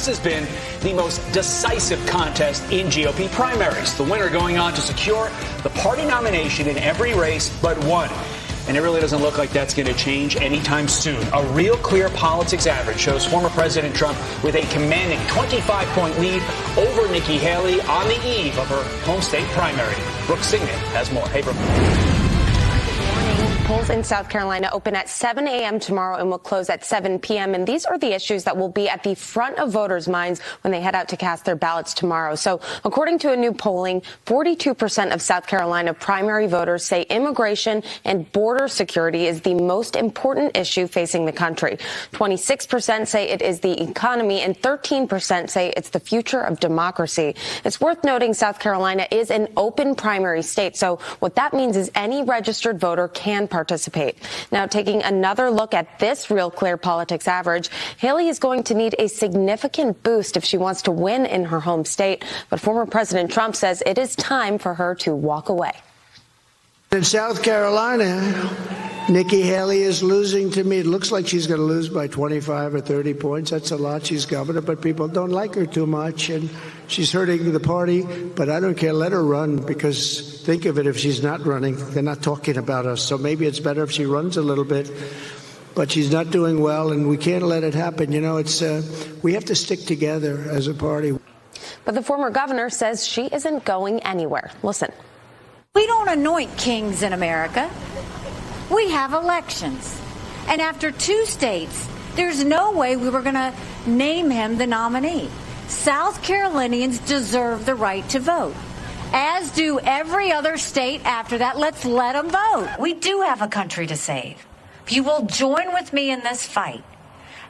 This has been the most decisive contest in GOP primaries. The winner going on to secure the party nomination in every race but one. And it really doesn't look like that's going to change anytime soon. A real clear politics average shows former President Trump with a commanding 25-point lead over Nikki Haley on the eve of her home state primary. Brooke Signet has more. Hey, Brooke. Polls in South Carolina open at 7 a.m. tomorrow and will close at 7 p.m. And these are the issues that will be at the front of voters' minds when they head out to cast their ballots tomorrow. So according to a new polling, 42% of South Carolina primary voters say immigration and border security is the most important issue facing the country. 26% say it is the economy and 13% say it's the future of democracy. It's worth noting South Carolina is an open primary state. So what that means is any registered voter can participate. Now, taking another look at this real clear politics average, Haley is going to need a significant boost if she wants to win in her home state. But former President Trump says it is time for her to walk away. In South Carolina, Nikki Haley is losing to me. It looks like she's going to lose by 25 or 30 points. That's a lot. She's governor, but people don't like her too much, and she's hurting the party. But I don't care. Let her run, because think of it, if she's not running, they're not talking about us. So maybe it's better if she runs a little bit. But she's not doing well, and we can't let it happen. You know, we have to stick together as a party. But the former governor says she isn't going anywhere. Listen. We don't anoint kings in America. We have elections. And after 2 states, there's no way we were going to name him the nominee. South Carolinians deserve the right to vote, as do every other state after that. Let's let them vote. We do have a country to save. If you will join with me in this fight,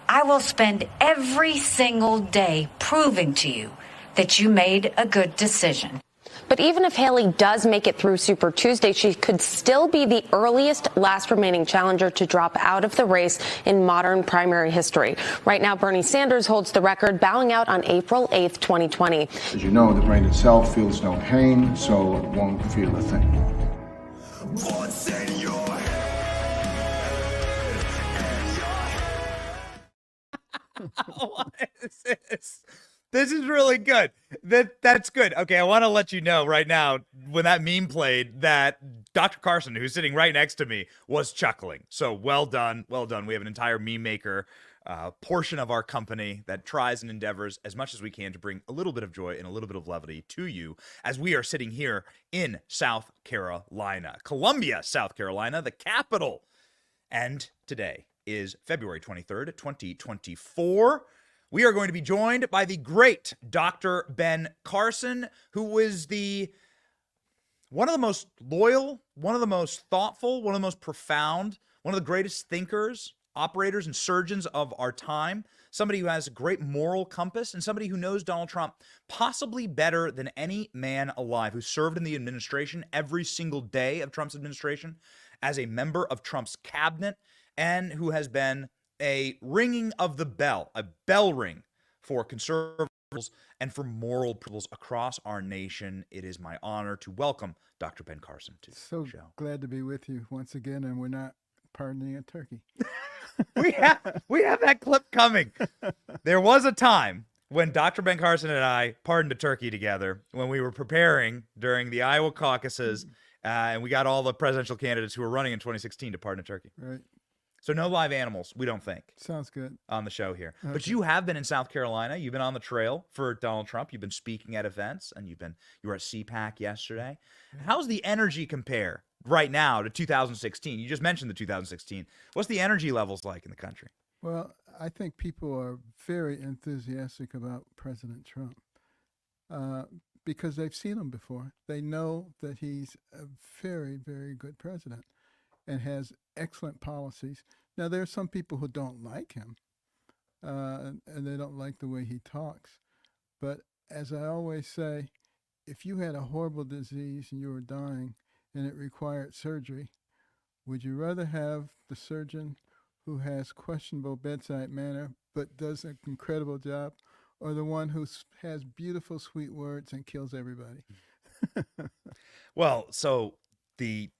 I will spend every single day proving to you that you made a good decision. But even if Haley does make it through Super Tuesday, she could still be the earliest last remaining challenger to drop out of the race in modern primary history. Right now, Bernie Sanders holds the record, bowing out on April 8th, 2020. As you know, the brain itself feels no pain, so it won't feel a thing. What's in your What is this? This is really good. That's good. Okay, I want to let you know right now, when that meme played, that Dr. Carson, who's sitting right next to me, was chuckling. So well done. Well done. We have an entire meme maker portion of our company that tries and endeavors as much as we can to bring a little bit of joy and a little bit of levity to you as we are sitting here in South Carolina, Columbia, South Carolina, the capital. And today is February 23rd, 2024. We are going to be joined by the great Dr. Ben Carson, who is one of the most loyal, one of the most thoughtful, one of the most profound, one of the greatest thinkers, operators, and surgeons of our time. Somebody who has a great moral compass and somebody who knows Donald Trump possibly better than any man alive, who served in the administration every single day of Trump's administration as a member of Trump's cabinet, and who has been a ringing of the bell, a bell ring for conservatives and for moral principles across our nation. It is my honor to welcome Dr. Ben Carson to the show. Glad to be with you once again, and we're not pardoning a turkey. we have that clip coming. There was a time when Dr. Ben Carson and I pardoned a turkey together when we were preparing during the Iowa caucuses, and we got all the presidential candidates who were running in 2016 to pardon a turkey. Right. So no live animals, we don't think. Sounds good. On the show here. Okay. But you have been in South Carolina. You've been on the trail for Donald Trump. You've been speaking at events, and you were at CPAC yesterday. How's the energy compare right now to 2016? You just mentioned the 2016. What's the energy levels like in the country? Well, I think people are very enthusiastic about President Trump because they've seen him before. They know that he's a very, very good president and has excellent policies. Now, there are some people who don't like him, and they don't like the way he talks. But as I always say, if you had a horrible disease and you were dying and it required surgery, would you rather have the surgeon who has questionable bedside manner but does an incredible job, or the one who has beautiful, sweet words and kills everybody? Well, so the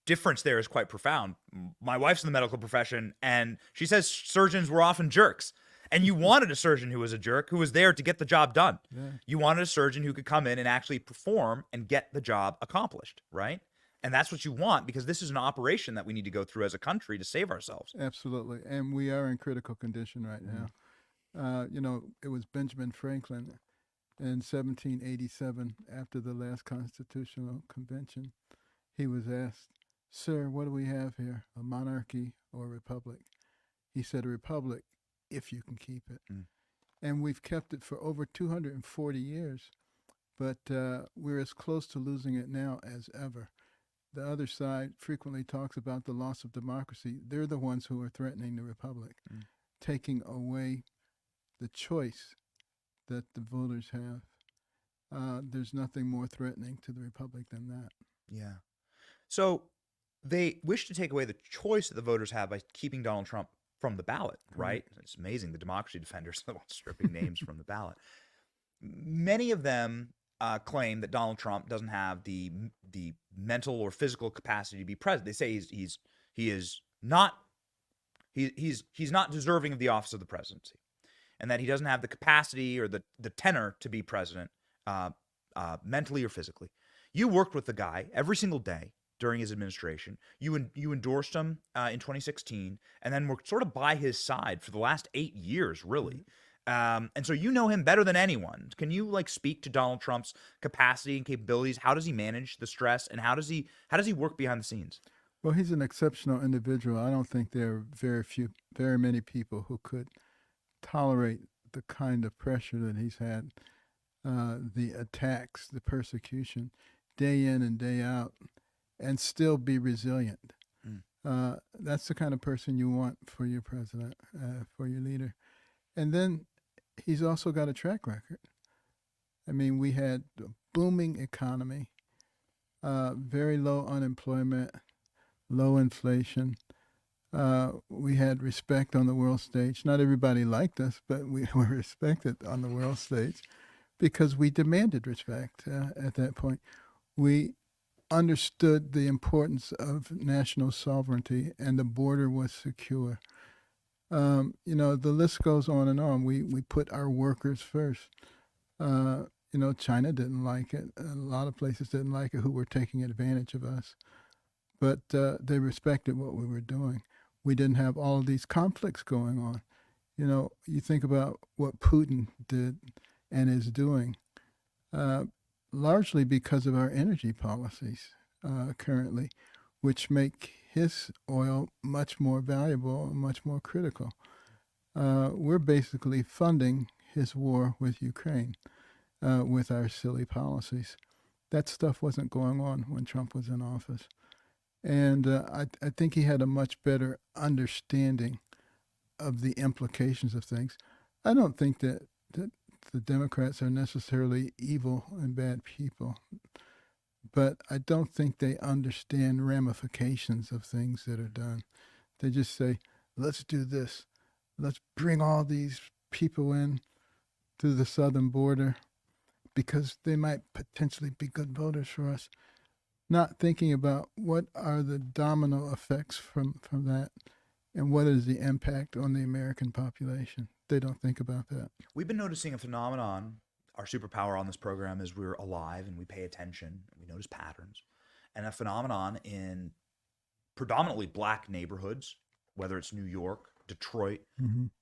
difference there is quite profound. My wife's in the medical profession, and she says surgeons were often jerks. And you wanted a surgeon who was a jerk, who was there to get the job done. Yeah. You wanted a surgeon who could come in and actually perform and get the job accomplished, right? And that's what you want, because this is an operation that we need to go through as a country to save ourselves. Absolutely. And we are in critical condition right now. It was Benjamin Franklin in 1787, after the last Constitutional Convention. He was asked, "Sir, what do we have here, a monarchy or a republic?" He said, "A republic, if you can keep it." And we've kept it for over 240 years, but we're as close to losing it now as ever. The other side frequently talks about the loss of democracy. They're the ones who are threatening the republic, taking away the choice that the voters have. There's nothing more threatening to the republic than that. Yeah. So they wish to take away the choice that the voters have by keeping Donald Trump from the ballot, right? It's amazing. The democracy defenders are the ones stripping names from the ballot. Many of them claim that Donald Trump doesn't have the mental or physical capacity to be president. They say he's not deserving of the office of the presidency, and that he doesn't have the capacity or the tenor to be president, mentally or physically. You worked with the guy every single day during his administration. You endorsed him in 2016, and then were sort of by his side for the last 8 years, really. And so you know him better than anyone. Can you speak to Donald Trump's capacity and capabilities? How does he manage the stress, and how does he work behind the scenes? Well, he's an exceptional individual. I don't think there are very many people who could tolerate the kind of pressure that he's had, the attacks, the persecution, day in and day out, and still be resilient. That's the kind of person you want for your president, for your leader. And then he's also got a track record. I mean, we had a booming economy, very low unemployment, low inflation. We had respect on the world stage. Not everybody liked us, but we were respected on the world stage because we demanded respect at that point. We understood the importance of national sovereignty, and the border was secure. The list goes on and on. We put our workers first. China didn't like it. A lot of places didn't like it, who were taking advantage of us. But they respected what we were doing. We didn't have all of these conflicts going on. You think about what Putin did and is doing, largely because of our energy policies currently, which make his oil much more valuable and much more critical. We're basically funding his war with Ukraine with our silly policies. That stuff wasn't going on when Trump was in office. And I think he had a much better understanding of the implications of things. I don't think that the Democrats are necessarily evil and bad people, but I don't think they understand ramifications of things that are done. They just say, let's do this. Let's bring all these people in to the southern border because they might potentially be good voters for us. Not thinking about what are the domino effects from that, and what is the impact on the American population. They don't think about that. We've been noticing a phenomenon. Our superpower on this program is we're alive and we pay attention. We notice patterns. And a phenomenon in predominantly black neighborhoods, whether it's New York, Detroit,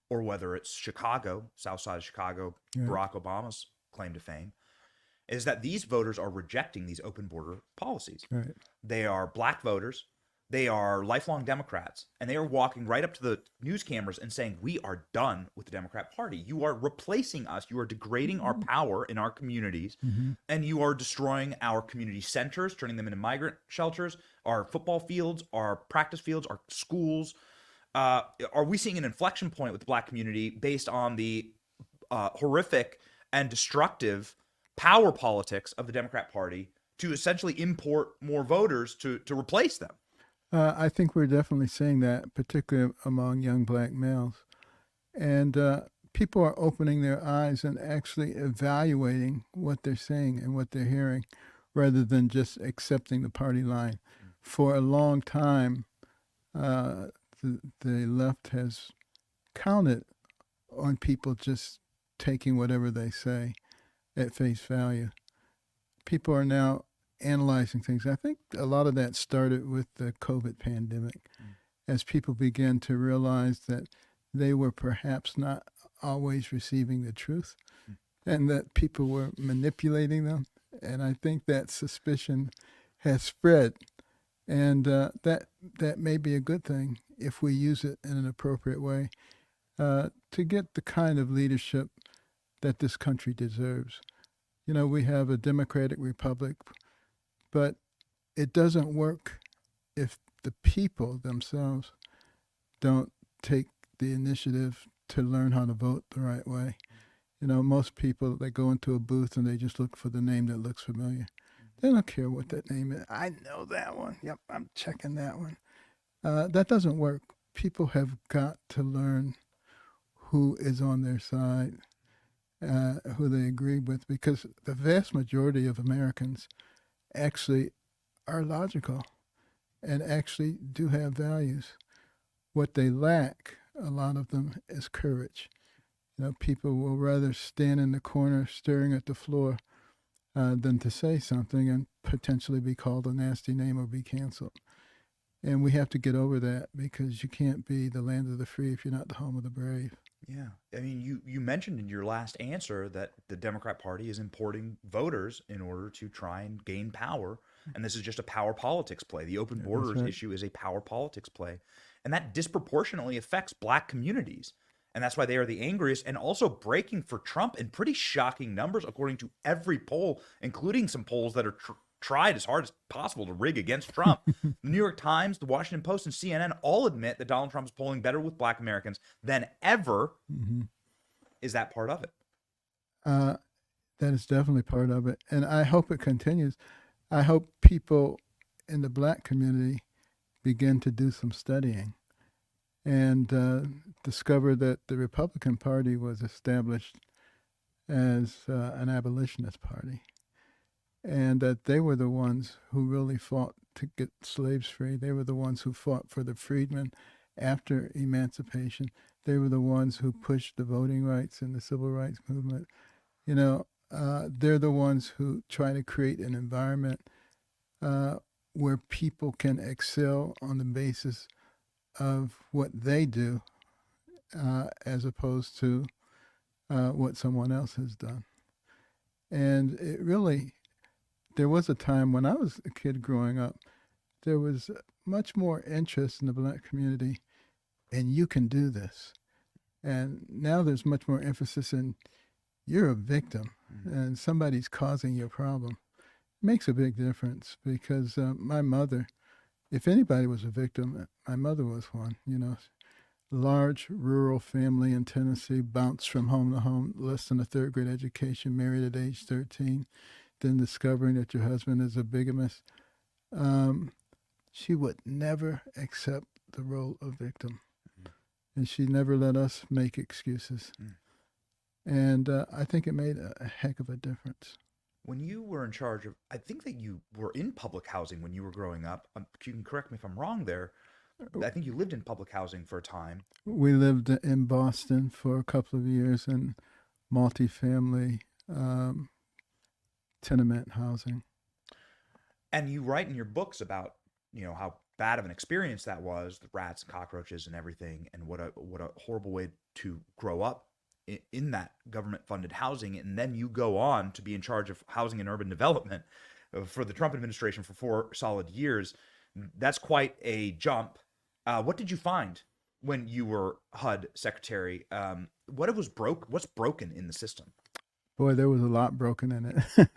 or whether it's Chicago, south side of Chicago, Barack Obama's claim to fame, is that these voters are rejecting these open border policies. Right. They are black voters. They are lifelong Democrats, and they are walking right up to the news cameras and saying, we are done with the Democrat Party. You are replacing us. You are degrading our power in our communities, and you are destroying our community centers, turning them into migrant shelters, our football fields, our practice fields, our schools. Are we seeing an inflection point with the black community based on the horrific and destructive power politics of the Democrat Party to essentially import more voters to replace them? I think we're definitely seeing that, particularly among young black males. And people are opening their eyes and actually evaluating what they're seeing and what they're hearing, rather than just accepting the party line. For a long time, the left has counted on people just taking whatever they say at face value. People are now analyzing things. I think a lot of that started with the COVID pandemic, as people began to realize that they were perhaps not always receiving the truth and that people were manipulating them. And I think that suspicion has spread. And that may be a good thing if we use it in an appropriate way to get the kind of leadership that this country deserves. You know, we have a democratic republic, but it doesn't work if the people themselves don't take the initiative to learn how to vote the right way. You know, most people, they go into a booth and they just look for the name that looks familiar. They don't care what that name is. I know that one. Yep, I'm checking that one. That doesn't work. People have got to learn who is on their side, who they agree with, because the vast majority of Americans actually are logical and actually do have values. What they lack, a lot of them, is courage. You know, people will rather stand in the corner staring at the floor than to say something and potentially be called a nasty name or be canceled. And we have to get over that, because you can't be the land of the free if you're not the home of the brave. Yeah. I mean, you mentioned in your last answer that the Democrat Party is importing voters in order to try and gain power. And this is just a power politics play. The open borders issue is a power politics play. And that disproportionately affects Black communities. And that's why they are the angriest, and also breaking for Trump in pretty shocking numbers, according to every poll, including some polls that are tried as hard as possible to rig against Trump. The New York Times, the Washington Post, and CNN all admit that Donald Trump is polling better with Black Americans than ever. Is that part of it? That is definitely part of it. And I hope it continues. I hope people in the Black community begin to do some studying and discover that the Republican Party was established as an abolitionist party, and that they were the ones who really fought to get slaves free. They were the ones who fought for the freedmen after emancipation. They were the ones who pushed the voting rights and the civil rights movement. You know, they're the ones who try to create an environment where people can excel on the basis of what they do as opposed to what someone else has done. And it really, there was a time when I was a kid growing up, there was much more interest in the Black community in you can do this. And now there's much more emphasis in you're a victim and somebody's causing your problem. It makes a big difference, because my mother, if anybody was a victim, my mother was one. You know, large rural family in Tennessee, bounced from home to home, less than a third grade education, married at age 13, then discovering that your husband is a bigamist. She would never accept the role of victim. And she never let us make excuses. And I think it made a heck of a difference. When you were in charge of, I think that you were in public housing when you were growing up. You can correct me if I'm wrong there. I think you lived in public housing for a time. We lived in Boston for a couple of years in multifamily tenement housing. And you write in your books about, you know, how bad of an experience that was, the rats and cockroaches and everything, and what a horrible way to grow up in that government-funded housing. And then you go on to be in charge of housing and urban development for the Trump administration for 4 solid years. That's quite a jump. What did you find when you were HUD secretary? What's broken in the system? Boy, there was a lot broken in it.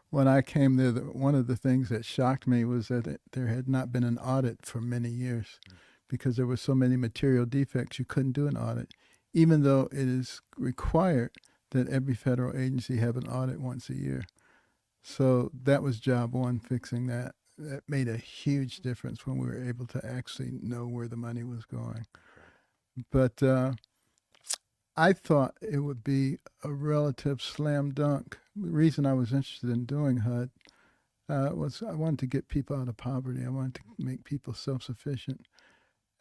When I came there, one of the things that shocked me was that there had not been an audit for many years, because there were so many material defects you couldn't do an audit, even though it is required that every federal agency have an audit once a year. So that was job one, fixing that. That made a huge difference when we were able to actually know where the money was going. But I thought it would be a relative slam dunk. The reason I was interested in doing HUD was I wanted to get people out of poverty. I wanted to make people self-sufficient.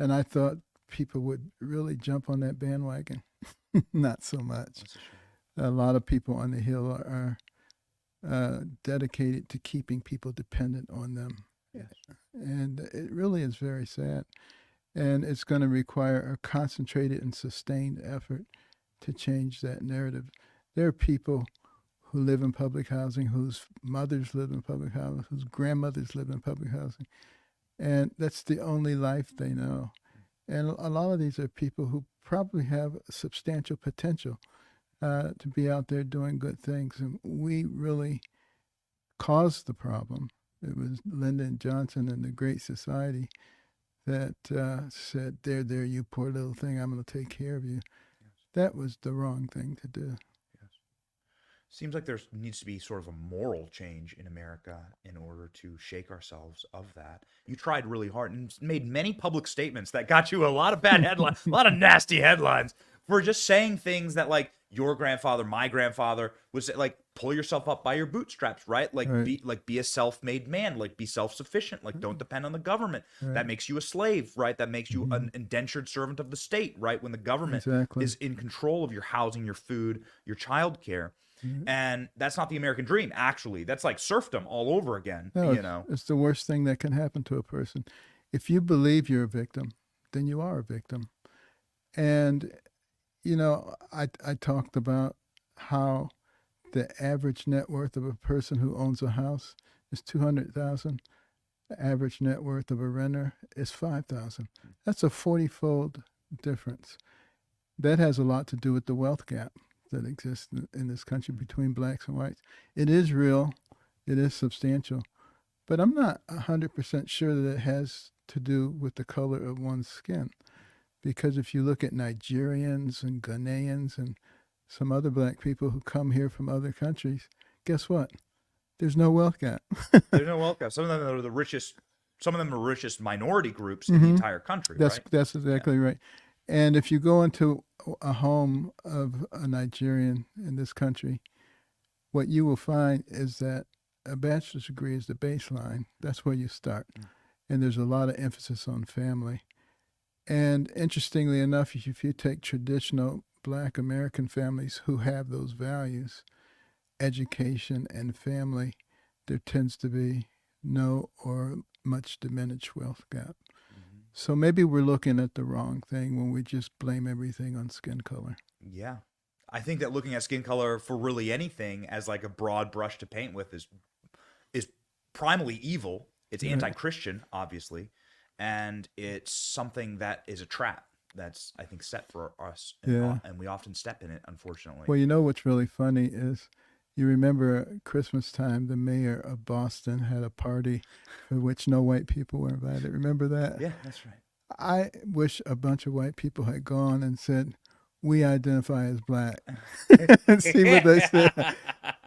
And I thought people would really jump on that bandwagon. Not so much. A lot of people on the Hill are dedicated to keeping people dependent on them. Yes. And it really is very sad. And it's going to require a concentrated and sustained effort to change that narrative. There are people who live in public housing, whose mothers live in public housing, whose grandmothers live in public housing. And that's the only life they know. And a lot of these are people who probably have substantial potential to be out there doing good things. And we really caused the problem. It was Lyndon Johnson and the Great Society that said, there, you poor little thing, I'm going to take care of you. Yes. That was the wrong thing to do. Yes. Seems like there needs to be sort of a moral change in America in order to shake ourselves of that. You tried really hard and made many public statements that got you a lot of bad headlines, a lot of nasty headlines for just saying things that, like, your grandfather, my grandfather was like, pull yourself up by your bootstraps, right? Like, right. Be a self-made man, like, be self-sufficient, like, don't depend on the government. Right. That makes you a slave, right? That makes you an indentured servant of the state, right? When the government is in control of your housing, your food, your childcare. And that's not the American dream, actually. That's like serfdom all over again, no, you know? It's the worst thing that can happen to a person. If you believe you're a victim, then you are a victim. And, you know, I talked about how the average net worth of a person who owns a house is $200,000. The average net worth of a renter is $5,000. That's a 40-fold difference. That has a lot to do with the wealth gap that exists in this country between blacks and whites. It is real. It is substantial. But I'm not 100% sure that it has to do with the color of one's skin. Because if you look at Nigerians and Ghanaians and some other black people who come here from other countries, guess what? There's no wealth gap. There's no wealth gap. Some of them are the richest. Some of them are richest minority groups in the entire country. That's right? That's exactly right. And if you go into a home of a Nigerian in this country, what you will find is that a bachelor's degree is the baseline. That's where you start. And there's a lot of emphasis on family. And interestingly enough, if you take traditional Black American families who have those values, education and family, there tends to be no or much diminished wealth gap. So maybe we're looking at the wrong thing when we just blame everything on skin color. Yeah. I think that looking at skin color for really anything as like a broad brush to paint with is primarily evil. It's anti-Christian, obviously. And it's something that is a trap that's, I think, set for us. And we often step in it, unfortunately. Well, you know what's really funny is you remember at Christmas time, the mayor of Boston had a party for which no white people were invited. Remember that? Yeah, that's right. I wish a bunch of white people had gone and said, we identify as black. And see what they said.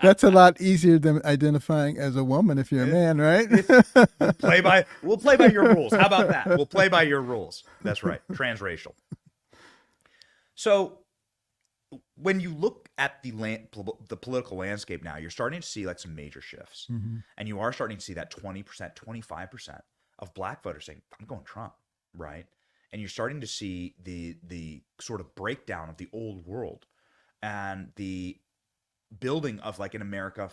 That's a lot easier than identifying as a woman if you're a man, right? We'll play by your rules. How about that? We'll play by your rules. That's right. Transracial. So when you look at the political landscape now, you're starting to see like some major shifts. And you are starting to see that 20%, 25% of black voters saying, I'm going Trump, right? And you're starting to see the sort of breakdown of the old world and the building of like an America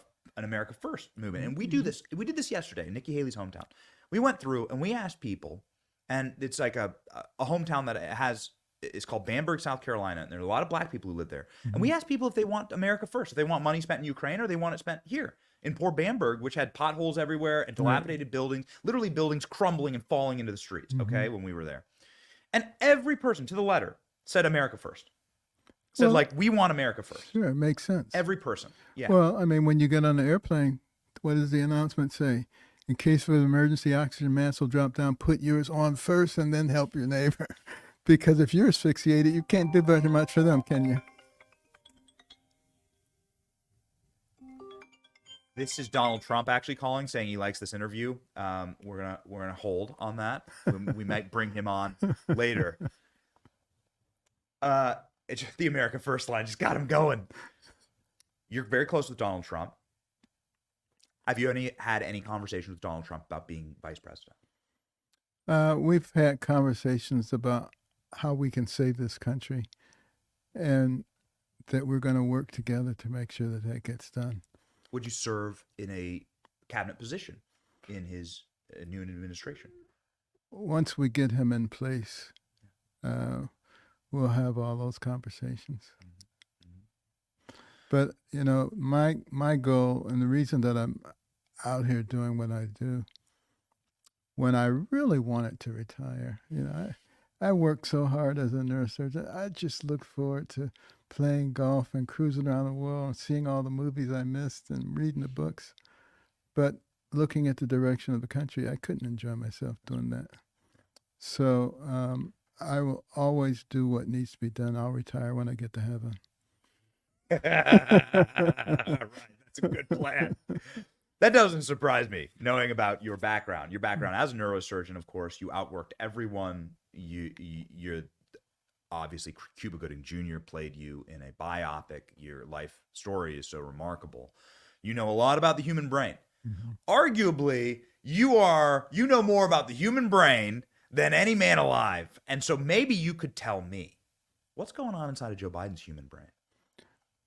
First movement. And we did this yesterday in Nikki Haley's hometown. We went through and we asked people, and it's like a hometown that it's called Bamberg, South Carolina, and there are a lot of black people who live there. And we asked people if they want America First, if they want money spent in Ukraine or they want it spent here in poor Bamberg, which had potholes everywhere and dilapidated buildings, literally buildings crumbling and falling into the streets, okay, when we were there. And every person to the letter said America First. Said, like, we want America First. Sure, it makes sense. Every person, yeah. Well, I mean, when you get on the airplane, what does the announcement say? In case of an emergency, oxygen mask will drop down, put yours on first, and then help your neighbor. Because if you're asphyxiated, you can't do very much for them, can you? This is Donald Trump actually calling, saying he likes this interview. We're gonna hold on that. We might bring him on later. It's just the America First line just got him going. You're very close with Donald Trump. Have you had any conversations with Donald Trump about being vice president? We've had conversations about how we can save this country, and that we're going to work together to make sure that that gets done. Would you serve in a cabinet position in his new administration? Once we get him in place, we'll have all those conversations. But, you know, my goal and the reason that I'm out here doing what I do, when I really wanted to retire, you know, I worked so hard as a neurosurgeon. I just look forward to playing golf and cruising around the world and seeing all the movies I missed and reading the books. But looking at the direction of the country, I couldn't enjoy myself doing that. So I will always do what needs to be done. I'll retire when I get to heaven. Right, that's a good plan. That doesn't surprise me, knowing about your background. Your background as a neurosurgeon, of course, you outworked everyone. You're obviously Cuba Gooding Jr. played you in a biopic. Your life story is so remarkable. You know a lot about the human brain. Mm-hmm. Arguably, you know more about the human brain than any man alive. And so maybe you could tell me what's going on inside of Joe Biden's human brain.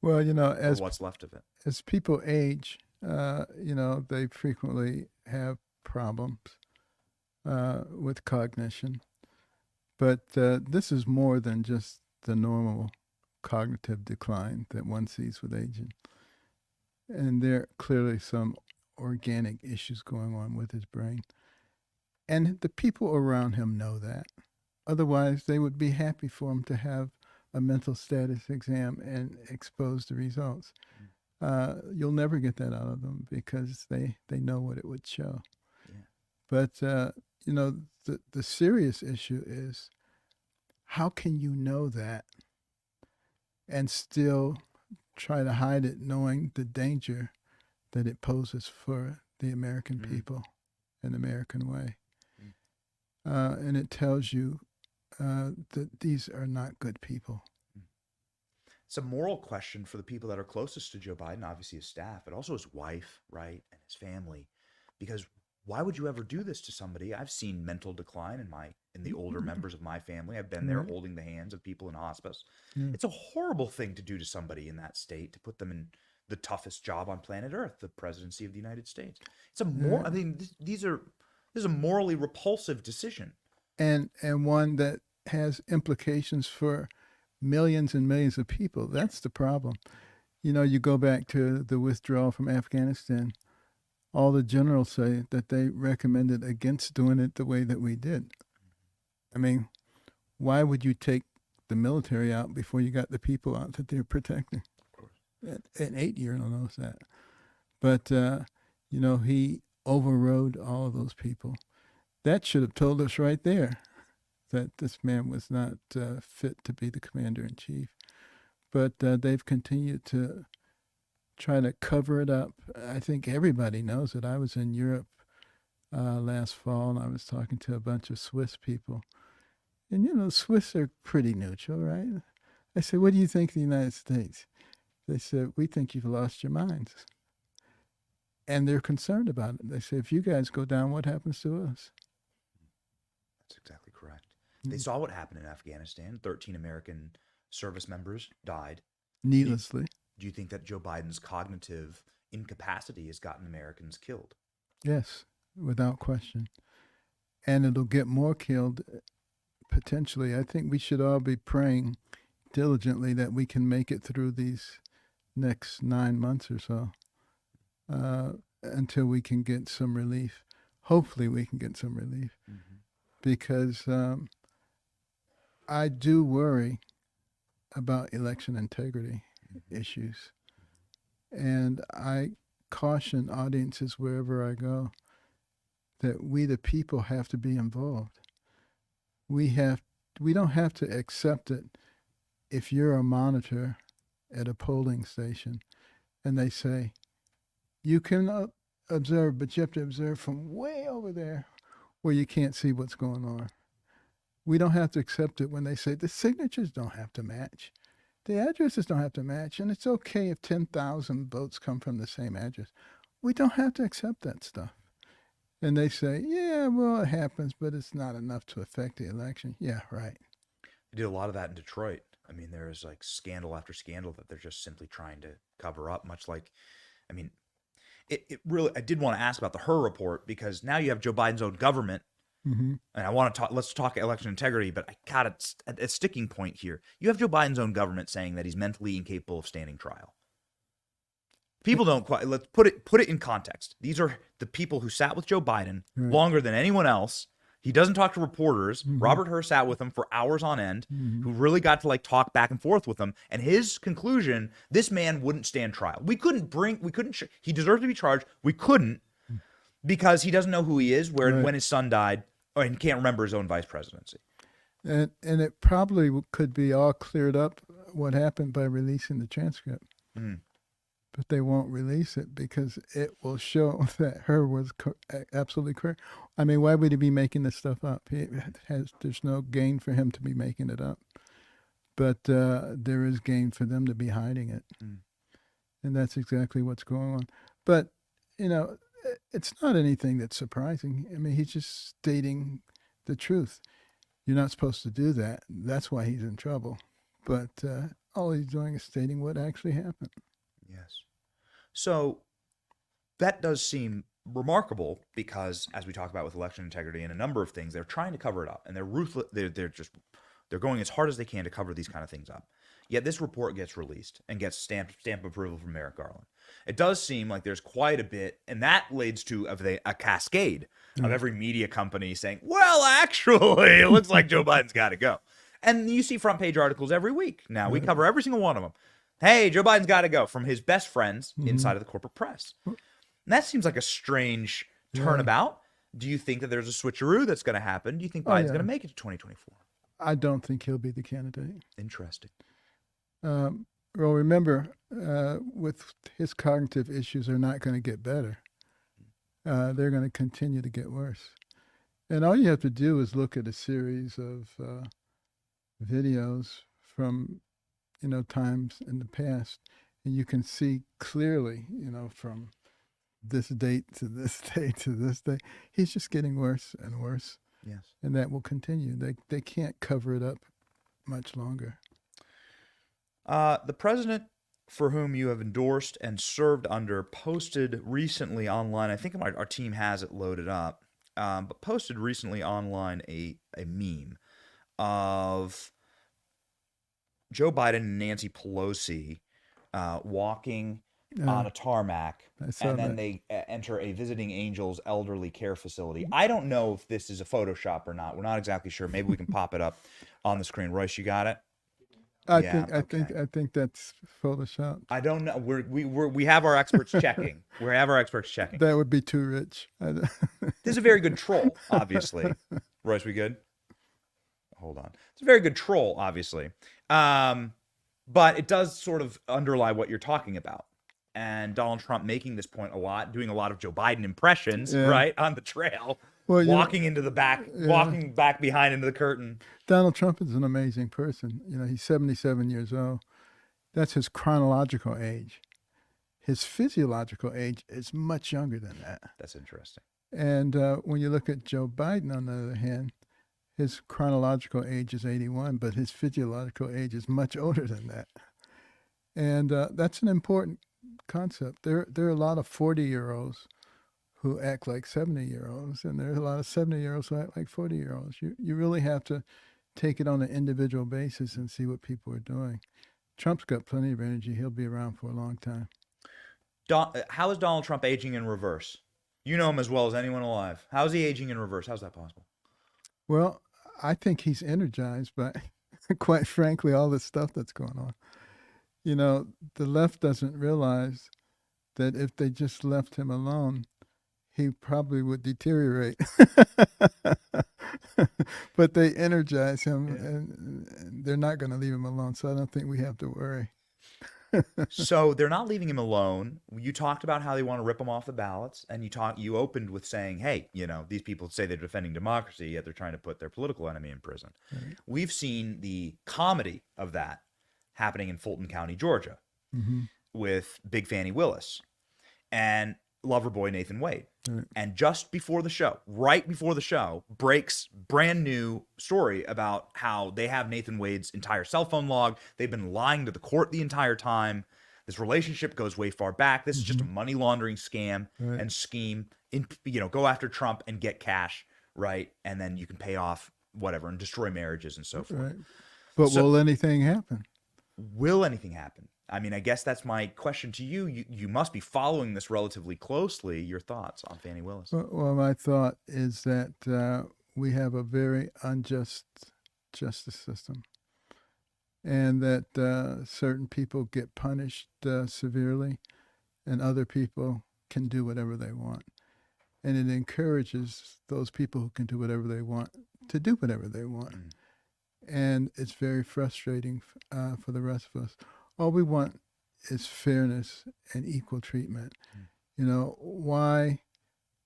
Well, you know, as what's left of it. As people age, you know, they frequently have problems with cognition. But this is more than just the normal cognitive decline that one sees with aging. And there are clearly some organic issues going on with his brain. And the people around him know that. Otherwise, they would be happy for him to have a mental status exam and expose the results. You'll never get that out of them because they know what it would show. Yeah. But, you know, the serious issue is, how can you know that and still try to hide it, knowing the danger that it poses for the American people and the American way? And it tells you that these are not good people. It's a moral question for the people that are closest to Joe Biden, obviously his staff, but also his wife, right, and his family. Because why would you ever do this to somebody? I've seen mental decline in the older members of my family. I've been there holding the hands of people in hospice. It's a horrible thing to do to somebody in that state, to put them in the toughest job on planet Earth, the presidency of the United States. It's a I mean, this is a morally repulsive decision. And one that has implications for millions and millions of people. That's the problem. You know, you go back to the withdrawal from Afghanistan. All the generals say that they recommended against doing it the way that we did. I mean, why would you take the military out before you got the people out that they're protecting? An 8-year knows that. But, you know, he overrode all of those people. That should have told us right there that this man was not fit to be the commander-in-chief. But they've continued to try to cover it up. I think everybody knows it. I was in Europe last fall, and I was talking to a bunch of Swiss people. And, you know, Swiss are pretty neutral, right? I said, what do you think of the United States? They said, we think you've lost your minds. And they're concerned about it. They say, if you guys go down, what happens to us? That's exactly correct. They saw what happened in Afghanistan. 13 American service members died. Needlessly. Do you think that Joe Biden's cognitive incapacity has gotten Americans killed? Yes, without question. And it'll get more killed potentially. I think we should all be praying diligently that we can make it through these next 9 months or so until we can get some relief. Hopefully we can get some relief. Because I do worry about election integrity issues. And I caution audiences wherever I go that we, the people, have to be involved. We don't have to accept it if you're a monitor at a polling station and they say, you can observe, but you have to observe from way over there where you can't see what's going on. We don't have to accept it when they say the signatures don't have to match. The addresses don't have to match, and it's okay if 10,000 votes come from the same address. We don't have to accept that stuff. And they say, yeah, well, it happens, but it's not enough to affect the election. Yeah, right. They did a lot of that in Detroit. I mean, there is like scandal after scandal that they're just simply trying to cover up, much like, I mean, it really, I did want to ask about the Hur report because now you have Joe Biden's own government. And I want to talk, let's talk election integrity, but I got a sticking point here. You have Joe Biden's own government saying that he's mentally incapable of standing trial. People don't quite, let's put it in context. These are the people who sat with Joe Biden longer than anyone else. He doesn't talk to reporters. Robert Hur sat with him for hours on end, who really got to like talk back and forth with him. And his conclusion, this man wouldn't stand trial. He deserved to be charged. We couldn't because he doesn't know who he is, when his son died, and can't remember his own vice presidency. And it probably could be all cleared up what happened by releasing the transcript. But they won't release it because it will show that Hur was absolutely correct. I mean, why would he be making this stuff up? There's no gain for him to be making it up. But there is gain for them to be hiding it. And that's exactly what's going on. But, you know, it's not anything that's surprising. I mean, he's just stating the truth. You're not supposed to do that. That's why he's in trouble. But all he's doing is stating what actually happened. Yes. So that does seem remarkable because, as we talk about with election integrity and a number of things, they're trying to cover it up, and they're ruthless. They're going as hard as they can to cover these kind of things up. Yet this report gets released and gets stamp approval from Merrick Garland. It does seem like there's quite a bit, and that leads to a cascade of every media company saying, "Well, actually, it looks like Joe Biden's got to go." And you see front page articles every week. Now we cover every single one of them. Hey, Joe Biden's got to go, from his best friends inside of the corporate press. And that seems like a strange turnabout. Do you think that there's a switcheroo that's going to happen? Do you think Biden's going to make it to 2024? I don't think he'll be the candidate. Interesting. Well, remember, with his cognitive issues, they're not going to get better. They're going to continue to get worse. And all you have to do is look at a series of videos from times in the past, and you can see clearly, from this date to this date to this day, he's just getting worse and worse. Yes. And that will continue. They can't cover it up much longer. The president, for whom you have endorsed and served under, posted recently online, I think our team has it loaded up, but posted recently online a meme of Joe Biden and Nancy Pelosi walking on a tarmac, and then they enter a Visiting Angels elderly care facility. I don't know if this is a Photoshop or not. We're not exactly sure. Maybe we can pop it up on the screen. Royce, you got it? I think that's Photoshop. I don't know. We have our experts checking. We have our experts checking. That would be too rich. This is a very good troll, obviously. Royce, we good? Hold on. It's a very good troll, obviously. But it does sort of underlie what you're talking about. And Donald Trump making this point a lot, doing a lot of Joe Biden impressions, right, on the trail, walking into the back, walking back behind into the curtain. Donald Trump is an amazing person. He's 77 years old. That's his chronological age. His physiological age is much younger than that. That's interesting. And when you look at Joe Biden, on the other hand, his chronological age is 81, but his physiological age is much older than that. And that's an important concept. There are a lot of 40-year-olds who act like 70-year-olds, and there are a lot of 70-year-olds who act like 40-year-olds. You really have to take it on an individual basis and see what people are doing. Trump's got plenty of energy. He'll be around for a long time. How is Donald Trump aging in reverse? You know him as well as anyone alive. How is he aging in reverse? How's that possible? Well, I think he's energized by, quite frankly, all this stuff that's going on. The left doesn't realize that if they just left him alone, he probably would deteriorate. But they energize him, and they're not going to leave him alone. So I don't think we have to worry. So they're not leaving him alone. You talked about how they want to rip him off the ballots, and you opened with saying, hey, these people say they're defending democracy, yet they're trying to put their political enemy in prison. Right. We've seen the comedy of that happening in Fulton County, Georgia, with Big Fannie Willis and Loverboy Nathan Wade. And just before the show, right before the show, breaks brand new story about how they have Nathan Wade's entire cell phone log. They've been lying to the court the entire time. This relationship goes way far back. This is just a money laundering scam and scheme. Go after Trump and get cash, right? And then you can pay off whatever and destroy marriages and so forth. Right. But will anything happen? Will anything happen? I mean, I guess that's my question to you. You must be following this relatively closely. Your thoughts on Fani Willis? Well, my thought is that we have a very unjust justice system, and that certain people get punished severely, and other people can do whatever they want. And it encourages those people who can do whatever they want to do whatever they want. And it's very frustrating for the rest of us. All we want is fairness and equal treatment. Why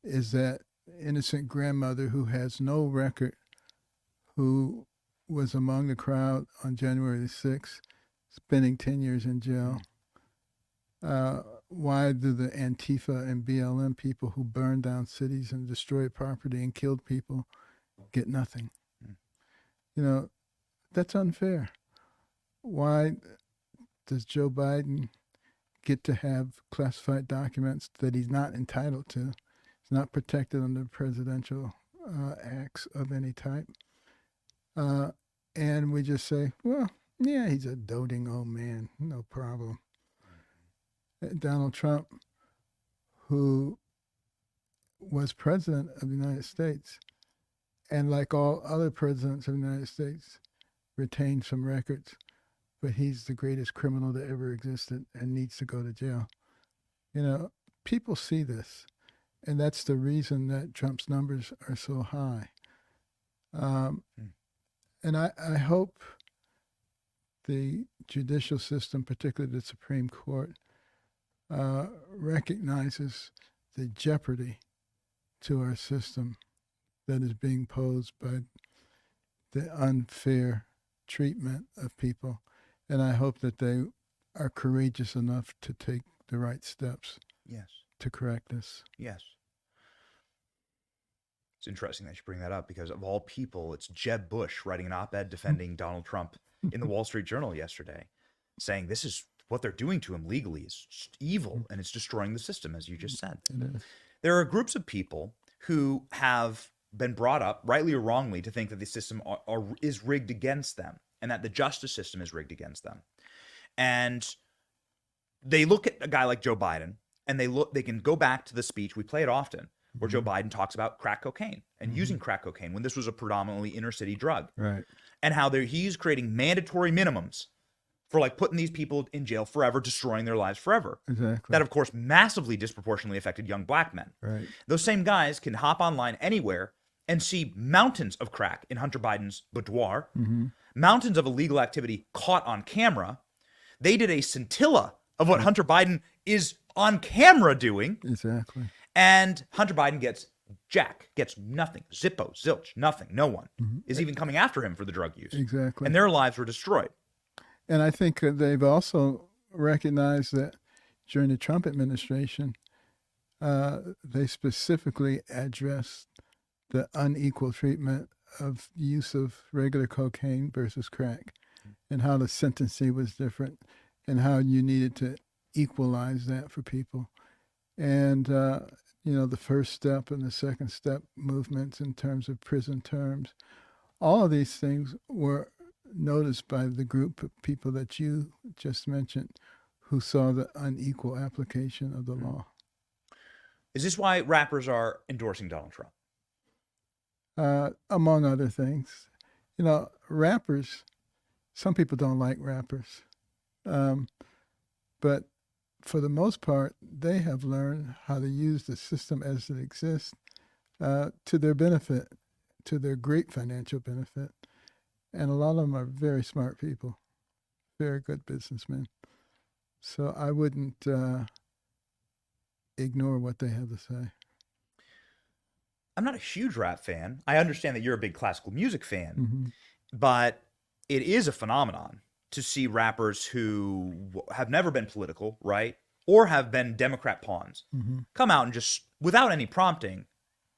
is that innocent grandmother who has no record, who was among the crowd on January the 6th, spending 10 years in jail? Why do the Antifa and BLM people who burned down cities and destroyed property and killed people get nothing? That's unfair. Why does Joe Biden get to have classified documents that he's not entitled to? It's not protected under presidential acts of any type. And we just say, well, yeah, he's a doting old man, no problem. Donald Trump, who was president of the United States, and like all other presidents of the United States, retained some records, but he's the greatest criminal that ever existed and needs to go to jail. People see this, and that's the reason that Trump's numbers are so high. And I hope the judicial system, particularly the Supreme Court, recognizes the jeopardy to our system that is being posed by the unfair treatment of people. And I hope that they are courageous enough to take the right steps to correct this. Yes. It's interesting that you bring that up because of all people, it's Jeb Bush writing an op-ed defending Donald Trump in the Wall Street Journal yesterday, saying this is what they're doing to him legally is just evil and it's destroying the system, as you just said. There are groups of people who have been brought up, rightly or wrongly, to think that the system is rigged against them and that the justice system is rigged against them. And they look at a guy like Joe Biden and they can go back to the speech, we play it often, where Joe Biden talks about crack cocaine and using crack cocaine when this was a predominantly inner city drug. Right. And how he's creating mandatory minimums for like putting these people in jail forever, destroying their lives forever. Exactly. That, of course, massively disproportionately affected young black men. Right. Those same guys can hop online anywhere and see mountains of crack in Hunter Biden's boudoir, mountains of illegal activity caught on camera. They did a scintilla of what Hunter Biden is on camera doing. Exactly. And Hunter Biden gets nothing. Zippo, zilch, nothing. No one is even coming after him for the drug use. Exactly. And their lives were destroyed. And I think they've also recognized that during the Trump administration, they specifically addressed the unequal treatment of use of regular cocaine versus crack and how the sentencing was different and how you needed to equalize that for people. And, the first step and the second step movements in terms of prison terms, all of these things were noticed by the group of people that you just mentioned who saw the unequal application of the law. Is this why rappers are endorsing Donald Trump? Among other things. Rappers, some people don't like rappers. But for the most part, they have learned how to use the system as it exists to their benefit, to their great financial benefit. And a lot of them are very smart people, very good businessmen. So I wouldn't ignore what they have to say. I'm not a huge rap fan. I understand that you're a big classical music fan, but it is a phenomenon to see rappers who have never been political, right? or have been Democrat pawns come out and just, without any prompting,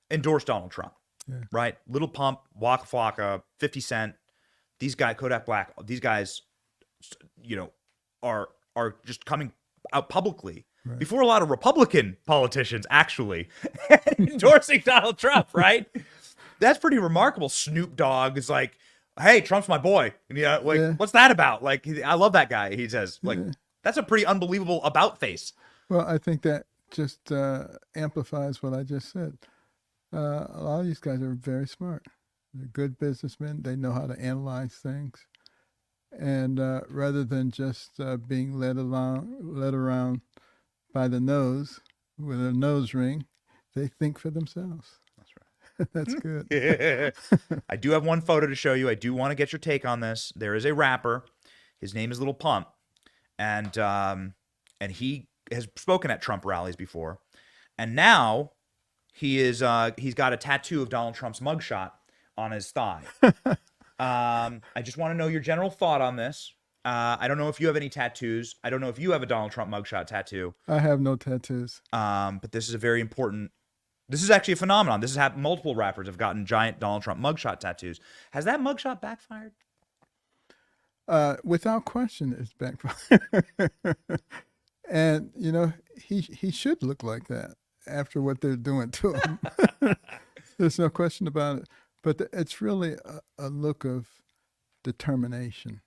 endorse Donald Trump. Yeah. Right? Little Pump, Waka Flocka, 50 Cent, these guys, Kodak Black, these guys, you know, are just coming out publicly before a lot of Republican politicians actually endorsing Donald Trump, right? That's pretty remarkable. Snoop Dogg is like, hey, Trump's my boy. And, what's that about? Like, I love that guy. He says, like, that's a pretty unbelievable about face. Well, I think that just amplifies what I just said. A lot of these guys are very smart. They're good businessmen. They know how to analyze things. And rather than just being led around by the nose with a nose ring, they think for themselves. That's right. That's good. Yeah. I do have one photo to show you. I do want to get your take on this. There is a rapper. His name is Little Pump. And he has spoken at Trump rallies before. And now he's got a tattoo of Donald Trump's mugshot on his thigh. I just want to know your general thought on this. I don't know if you have any tattoos. I don't know if you have a Donald Trump mugshot tattoo. I have no tattoos. But this is a very important. This is actually a phenomenon. This has happened. Multiple rappers have gotten giant Donald Trump mugshot tattoos. Has that mugshot backfired? Without question, it's backfired. And he should look like that after what they're doing to him. There's no question about it. But it's really a look of determination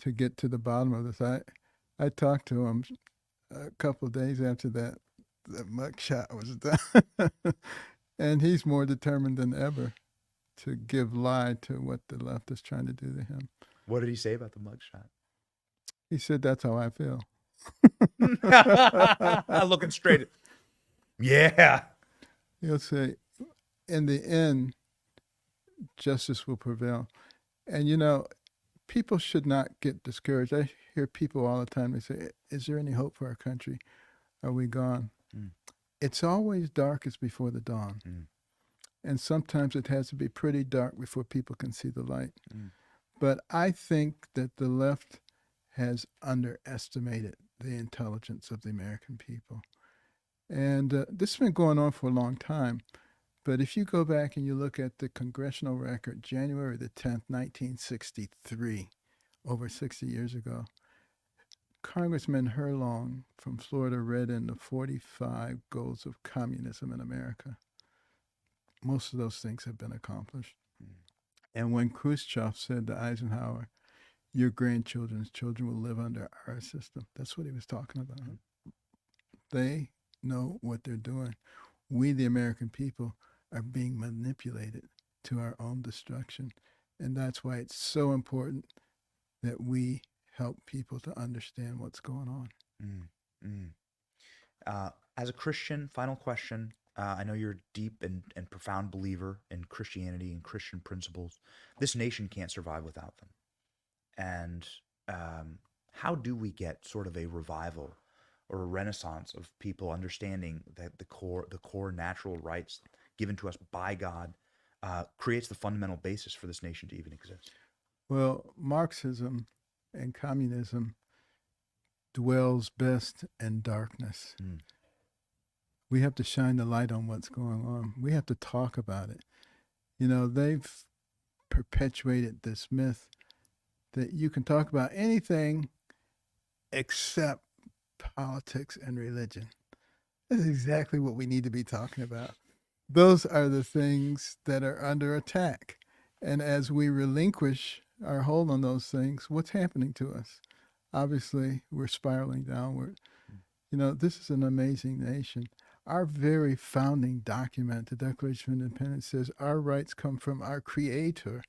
to get to the bottom of this. I talked to him a couple of days after that mugshot was done, and he's more determined than ever to give lie to what the left is trying to do to him. What did he say about the mugshot? He said, "That's how I feel." Looking straight. Yeah. He'll say, in the end, justice will prevail. And, people should not get discouraged. I hear people all the time, they say, is there any hope for our country? Are we gone? It's always darkest before the dawn. And sometimes it has to be pretty dark before people can see the light. But I think that the left has underestimated the intelligence of the American people. And this has been going on for a long time. But if you go back and you look at the congressional record, January the 10th, 1963, over 60 years ago, Congressman Herlong from Florida read in the 45 goals of communism in America. Most of those things have been accomplished. And when Khrushchev said to Eisenhower, your grandchildren's children will live under our system, that's what he was talking about. They know what they're doing. We, the American people, are being manipulated to our own destruction. And that's why it's so important that we help people to understand what's going on. As a Christian, final question. I know you're a deep and profound believer in Christianity and Christian principles. This nation can't survive without them. And how do we get sort of a revival or a renaissance of people understanding that the core natural rights given to us by God creates the fundamental basis for this nation to even exist? Well, Marxism and communism dwells best in darkness. We have to shine the light on what's going on. We have to talk about it. They've perpetuated this myth that you can talk about anything except politics and religion. That's exactly what we need to be talking about. Those are the things that are under attack. And as we relinquish our hold on those things, what's happening to us? Obviously, we're spiraling downward. This is an amazing nation. Our very founding document, the Declaration of Independence, says our rights come from our Creator,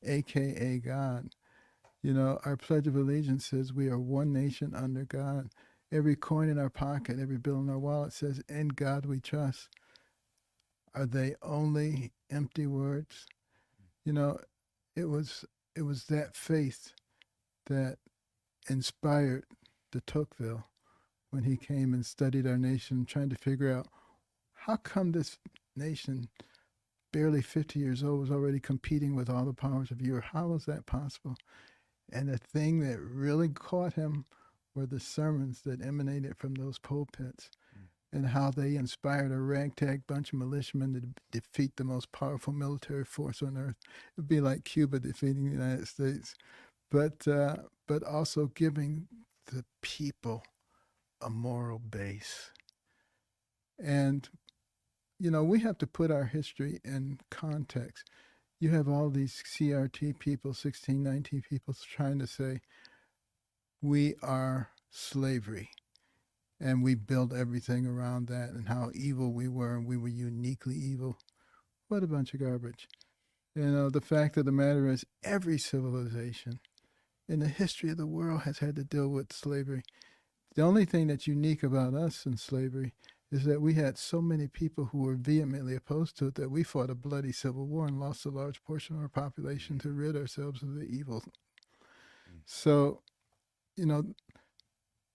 a.k.a. God. Our Pledge of Allegiance says we are one nation under God. Every coin in our pocket, every bill in our wallet says, in God we trust. Are they only empty words? It was that faith that inspired de Tocqueville when he came and studied our nation, trying to figure out how come this nation, barely 50 years old, was already competing with all the powers of Europe. How was that possible? And the thing that really caught him were the sermons that emanated from those pulpits, and how they inspired a ragtag bunch of militiamen to defeat the most powerful military force on earth. It'd be like Cuba defeating the United States, but also giving the people a moral base. And, you know, we have to put our history in context. You have all these CRT people, 1619 people, trying to say, we are slavery, and we built everything around that, and how evil we were, and we were uniquely evil. What a bunch of garbage. You know, the fact of the matter is, every civilization in the history of the world has had to deal with slavery. The only thing that's unique about us in slavery is that we had so many people who were vehemently opposed to it that we fought a bloody civil war and lost a large portion of our population to rid ourselves of the evil. So, you know,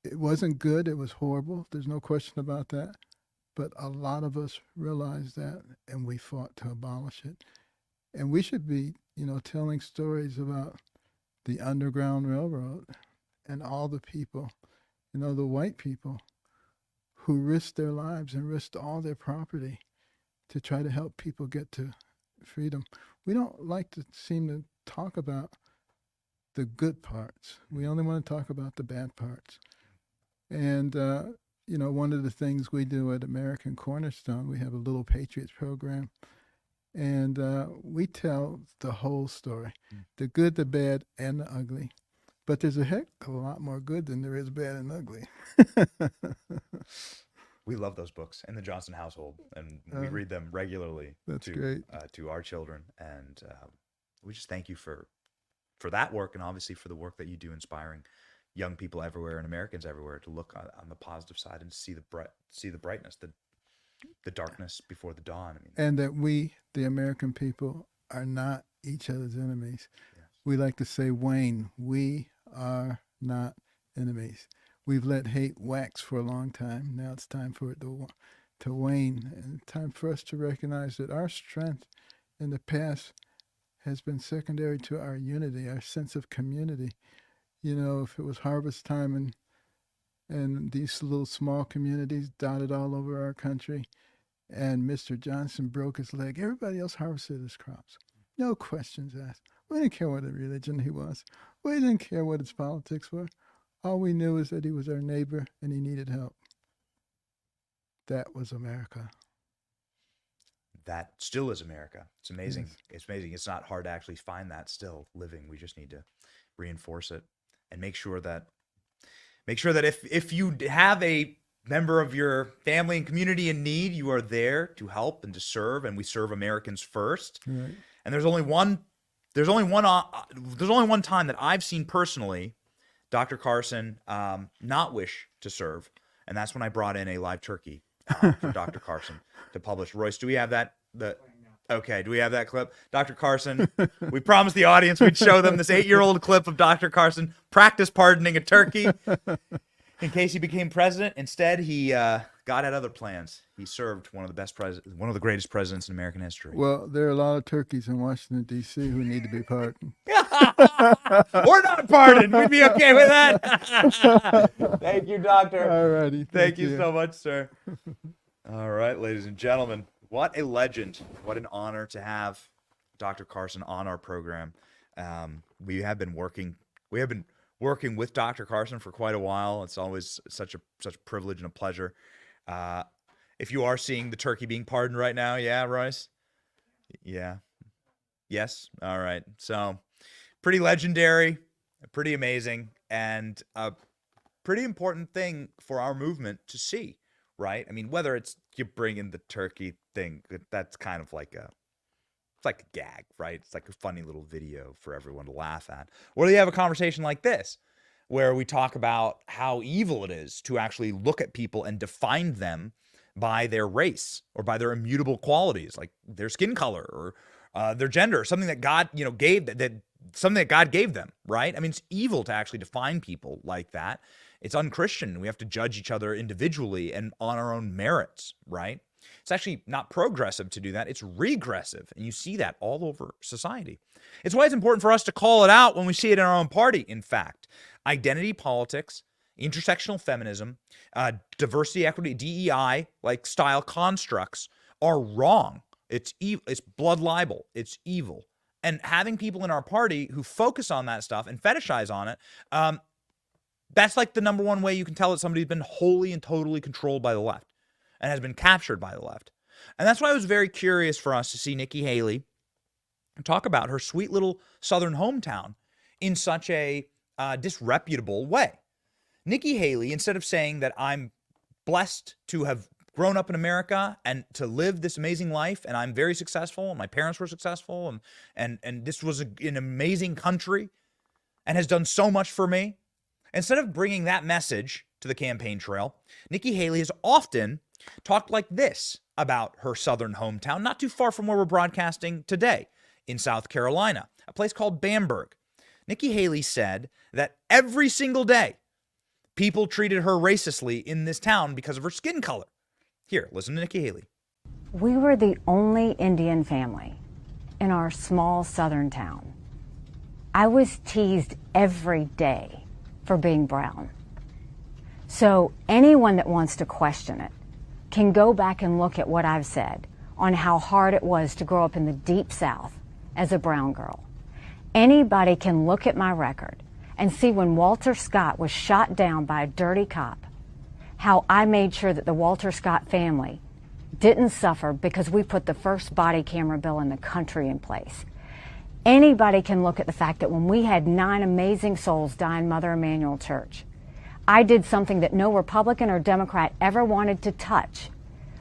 it wasn't good. It was horrible. There's no question about that. But a lot of us realized that, and we fought to abolish it. And we should be, you know, telling stories about the Underground Railroad and all the people, you know, the white people who risked their lives and risked all their property to try to help people get to freedom. We don't like to seem to talk about the good parts. We only want to talk about the bad parts. And, you know, one of the things we do at American Cornerstone, we have a Little Patriots program, and we tell the whole story, the good, the bad, and the ugly. But there's a heck of a lot more good than there is bad and ugly. We love those books in the Johnson household, and we read them regularly. That's great. To our children. And we just thank you for that work, and obviously for the work that you do, inspiring young people everywhere and Americans everywhere to look on the positive side and see the brightness, the darkness before the dawn. I mean, and that we, the American people, are not each other's enemies. Yes. We like to say, Wayne, we are not enemies. We've let hate wax for a long time. Now it's time for it to wane, and time for us to recognize that our strength in the past has been secondary to our unity, our sense of community. You know, if it was harvest time and these little small communities dotted all over our country, and Mr. Johnson broke his leg, everybody else harvested his crops. No questions asked. We didn't care what religion he was. We didn't care what his politics were. All we knew is that he was our neighbor and he needed help. That was America. That still is America. It's amazing. Yes. It's amazing. It's not hard to actually find that still living. We just need to reinforce it and make sure that if you have a member of your family and community in need, you are there to help and to serve, and we serve Americans first. Right. And there's only one time that I've seen personally Dr. Carson not wish to serve, and that's when I brought in a live turkey for Dr. Carson to publish. Royce, do we have that? Okay, do we have that clip? Dr. Carson, we promised the audience we'd show them this 8-year-old clip of Dr. Carson practice pardoning a turkey in case he became president. Instead, he God had other plans. He served one of the greatest presidents in American history. Well, there are a lot of turkeys in Washington, D.C. who need to be pardoned. Or not pardoned. We'd be okay with that. Thank you, Doctor. All righty. Thank you so much, sir. All right, ladies and gentlemen. What a legend. What an honor to have Dr. Carson on our program. We have been working with Dr. Carson for quite a while. It's always such a privilege and a pleasure. If you are seeing the turkey being pardoned right now, yeah, Royce? Yeah. Yes? All right. So, pretty legendary, pretty amazing, and a pretty important thing for our movement to see, right? I mean, whether it's you bring in the turkey thing, that's kind of like it's like a gag, right? It's like a funny little video for everyone to laugh at. Or do you have a conversation like this, where we talk about how evil it is to actually look at people and define them by their race or by their immutable qualities, like their skin color or their gender, something that God, gave something that God gave them, right? I mean, it's evil to actually define people like that. It's unchristian. We have to judge each other individually and on our own merits, right? It's actually not progressive to do that. It's regressive. And you see that all over society. It's why it's important for us to call it out when we see it in our own party, in fact. Identity politics intersectional feminism, diversity, equity, DEI, like style constructs are wrong. It's evil. It's blood libel. It's evil. And having people in our party who focus on that stuff and fetishize on it, that's like the number one way you can tell that somebody's been wholly and totally controlled by the left and has been captured by the left. And that's why I was very curious for us to see Nikki Haley talk about her sweet little Southern hometown in such a disreputable way. Nikki Haley, instead of saying that I'm blessed to have grown up in America and to live this amazing life, and I'm very successful, and my parents were successful, and this was an amazing country and has done so much for me, instead of bringing that message to the campaign trail, Nikki Haley has often talked like this about her Southern hometown, not too far from where we're broadcasting today in South Carolina, a place called Bamberg. Nikki Haley said that every single day, people treated her racistly in this town because of her skin color. Here, listen to Nikki Haley. We were the only Indian family in our small southern town. I was teased every day for being brown. So anyone that wants to question it can go back and look at what I've said on how hard it was to grow up in the deep South as a brown girl. Anybody can look at my record and see when Walter Scott was shot down by a dirty cop, how I made sure that the Walter Scott family didn't suffer because we put the first body camera bill in the country in place. Anybody can look at the fact that when we had 9 amazing souls die in Mother Emanuel Church, I did something that no Republican or Democrat ever wanted to touch,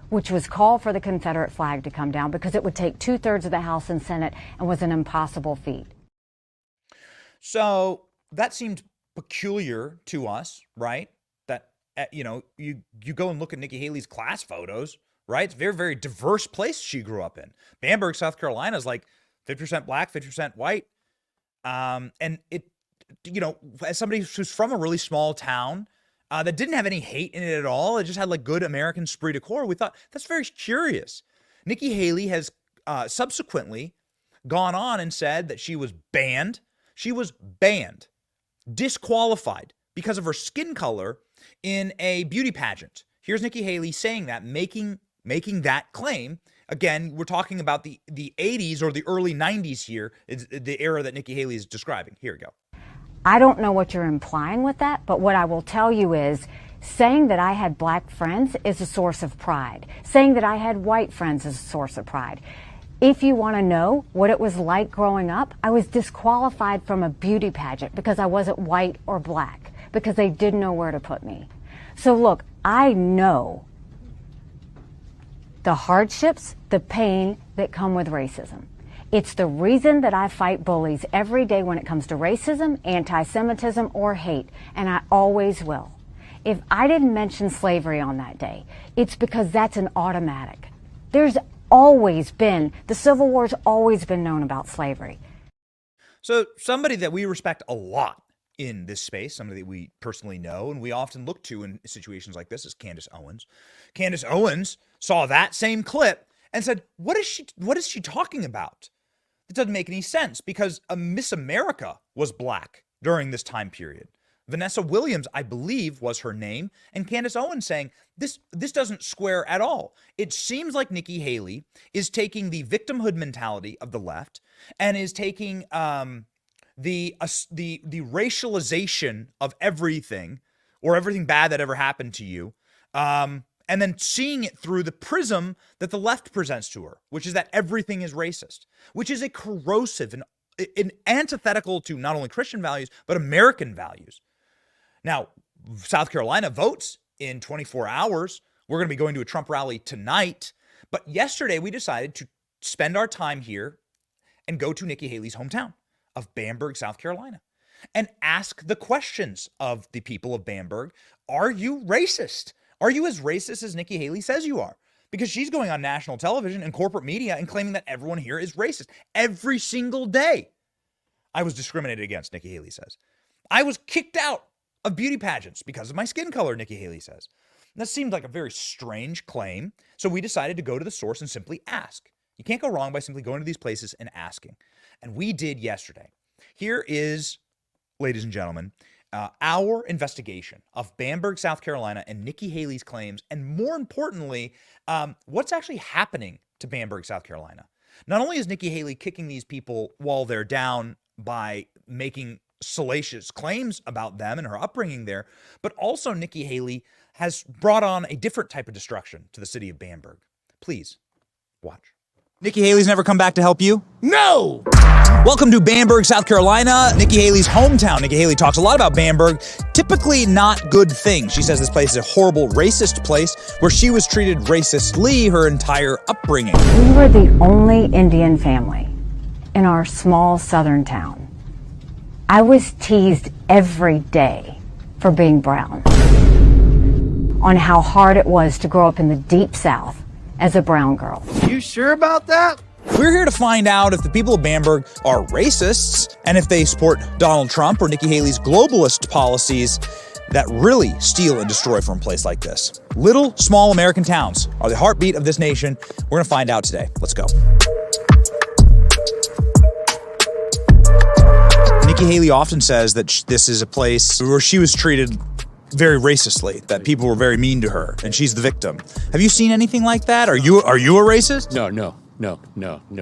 which was call for the Confederate flag to come down because it would take 2/3 of the House and Senate and was an impossible feat. So that seemed peculiar to us, right? That, you go and look at Nikki Haley's class photos, right? It's a very, very diverse place she grew up in. Bamberg, South Carolina is like 50% black, 50% white. And it, as somebody who's from a really small town that didn't have any hate in it at all, it just had like good American esprit de corps, we thought that's very curious. Nikki Haley has subsequently gone on and said that she was banned. She was banned, disqualified because of her skin color in a beauty pageant. Here's Nikki Haley saying that, making that claim. Again, we're talking about the 80s or the early 90s here, is the era that Nikki Haley is describing. Here we go. I don't know what you're implying with that, but what I will tell you is saying that I had black friends is a source of pride. Saying that I had white friends is a source of pride. If you want to know what it was like growing up, I was disqualified from a beauty pageant because I wasn't white or black, because they didn't know where to put me. So look, I know the hardships, the pain that come with racism. It's the reason that I fight bullies every day when it comes to racism, anti-Semitism, or hate, and I always will. If I didn't mention slavery on that day, it's because that's an automatic. There's always been, the Civil War's always been known about slavery. So somebody that we respect a lot in this space, somebody that we personally know and we often look to in situations like this, is Candace Owens. Candace Owens saw that same clip and said, what is she talking about? It doesn't make any sense because Miss America was black during this time period. Vanessa Williams, I believe, was her name, and Candace Owens saying, this doesn't square at all. It seems like Nikki Haley is taking the victimhood mentality of the left and is taking the racialization of everything or everything bad that ever happened to you, and then seeing it through the prism that the left presents to her, which is that everything is racist, which is a corrosive and antithetical to not only Christian values, but American values. Now, South Carolina votes in 24 hours. We're going to be going to a Trump rally tonight. But yesterday, we decided to spend our time here and go to Nikki Haley's hometown of Bamberg, South Carolina, and ask the questions of the people of Bamberg. Are you racist? Are you as racist as Nikki Haley says you are? Because she's going on national television and corporate media and claiming that everyone here is racist every single day. I was discriminated against, Nikki Haley says. I was kicked out of beauty pageants because of my skin color, Nikki Haley says. That seemed like a very strange claim, so we decided to go to the source and simply ask. You can't go wrong by simply going to these places and asking. And we did yesterday. Here is, ladies and gentlemen, our investigation of Bamberg, South Carolina, and Nikki Haley's claims, and more importantly, what's actually happening to Bamberg, South Carolina. Not only is Nikki Haley kicking these people while they're down by making salacious claims about them and her upbringing there, but also Nikki Haley has brought on a different type of destruction to the city of Bamberg. Please watch. Nikki Haley's never come back to help you? No! Welcome to Bamberg, South Carolina, Nikki Haley's hometown. Nikki Haley talks a lot about Bamberg, typically not good things. She says this place is a horrible racist place where she was treated racistly her entire upbringing. We were the only Indian family in our small southern town. I was teased every day for being brown, on how hard it was to grow up in the deep South as a brown girl. You sure about that? We're here to find out if the people of Bamberg are racists and if they support Donald Trump or Nikki Haley's globalist policies that really steal and destroy from a place like this. Little, small American towns are the heartbeat of this nation. We're going to find out today. Let's go. Nikki Haley often says that this is a place where she was treated very racistly, that people were very mean to her, and she's the victim. Have you seen anything like that? Are you a racist? No,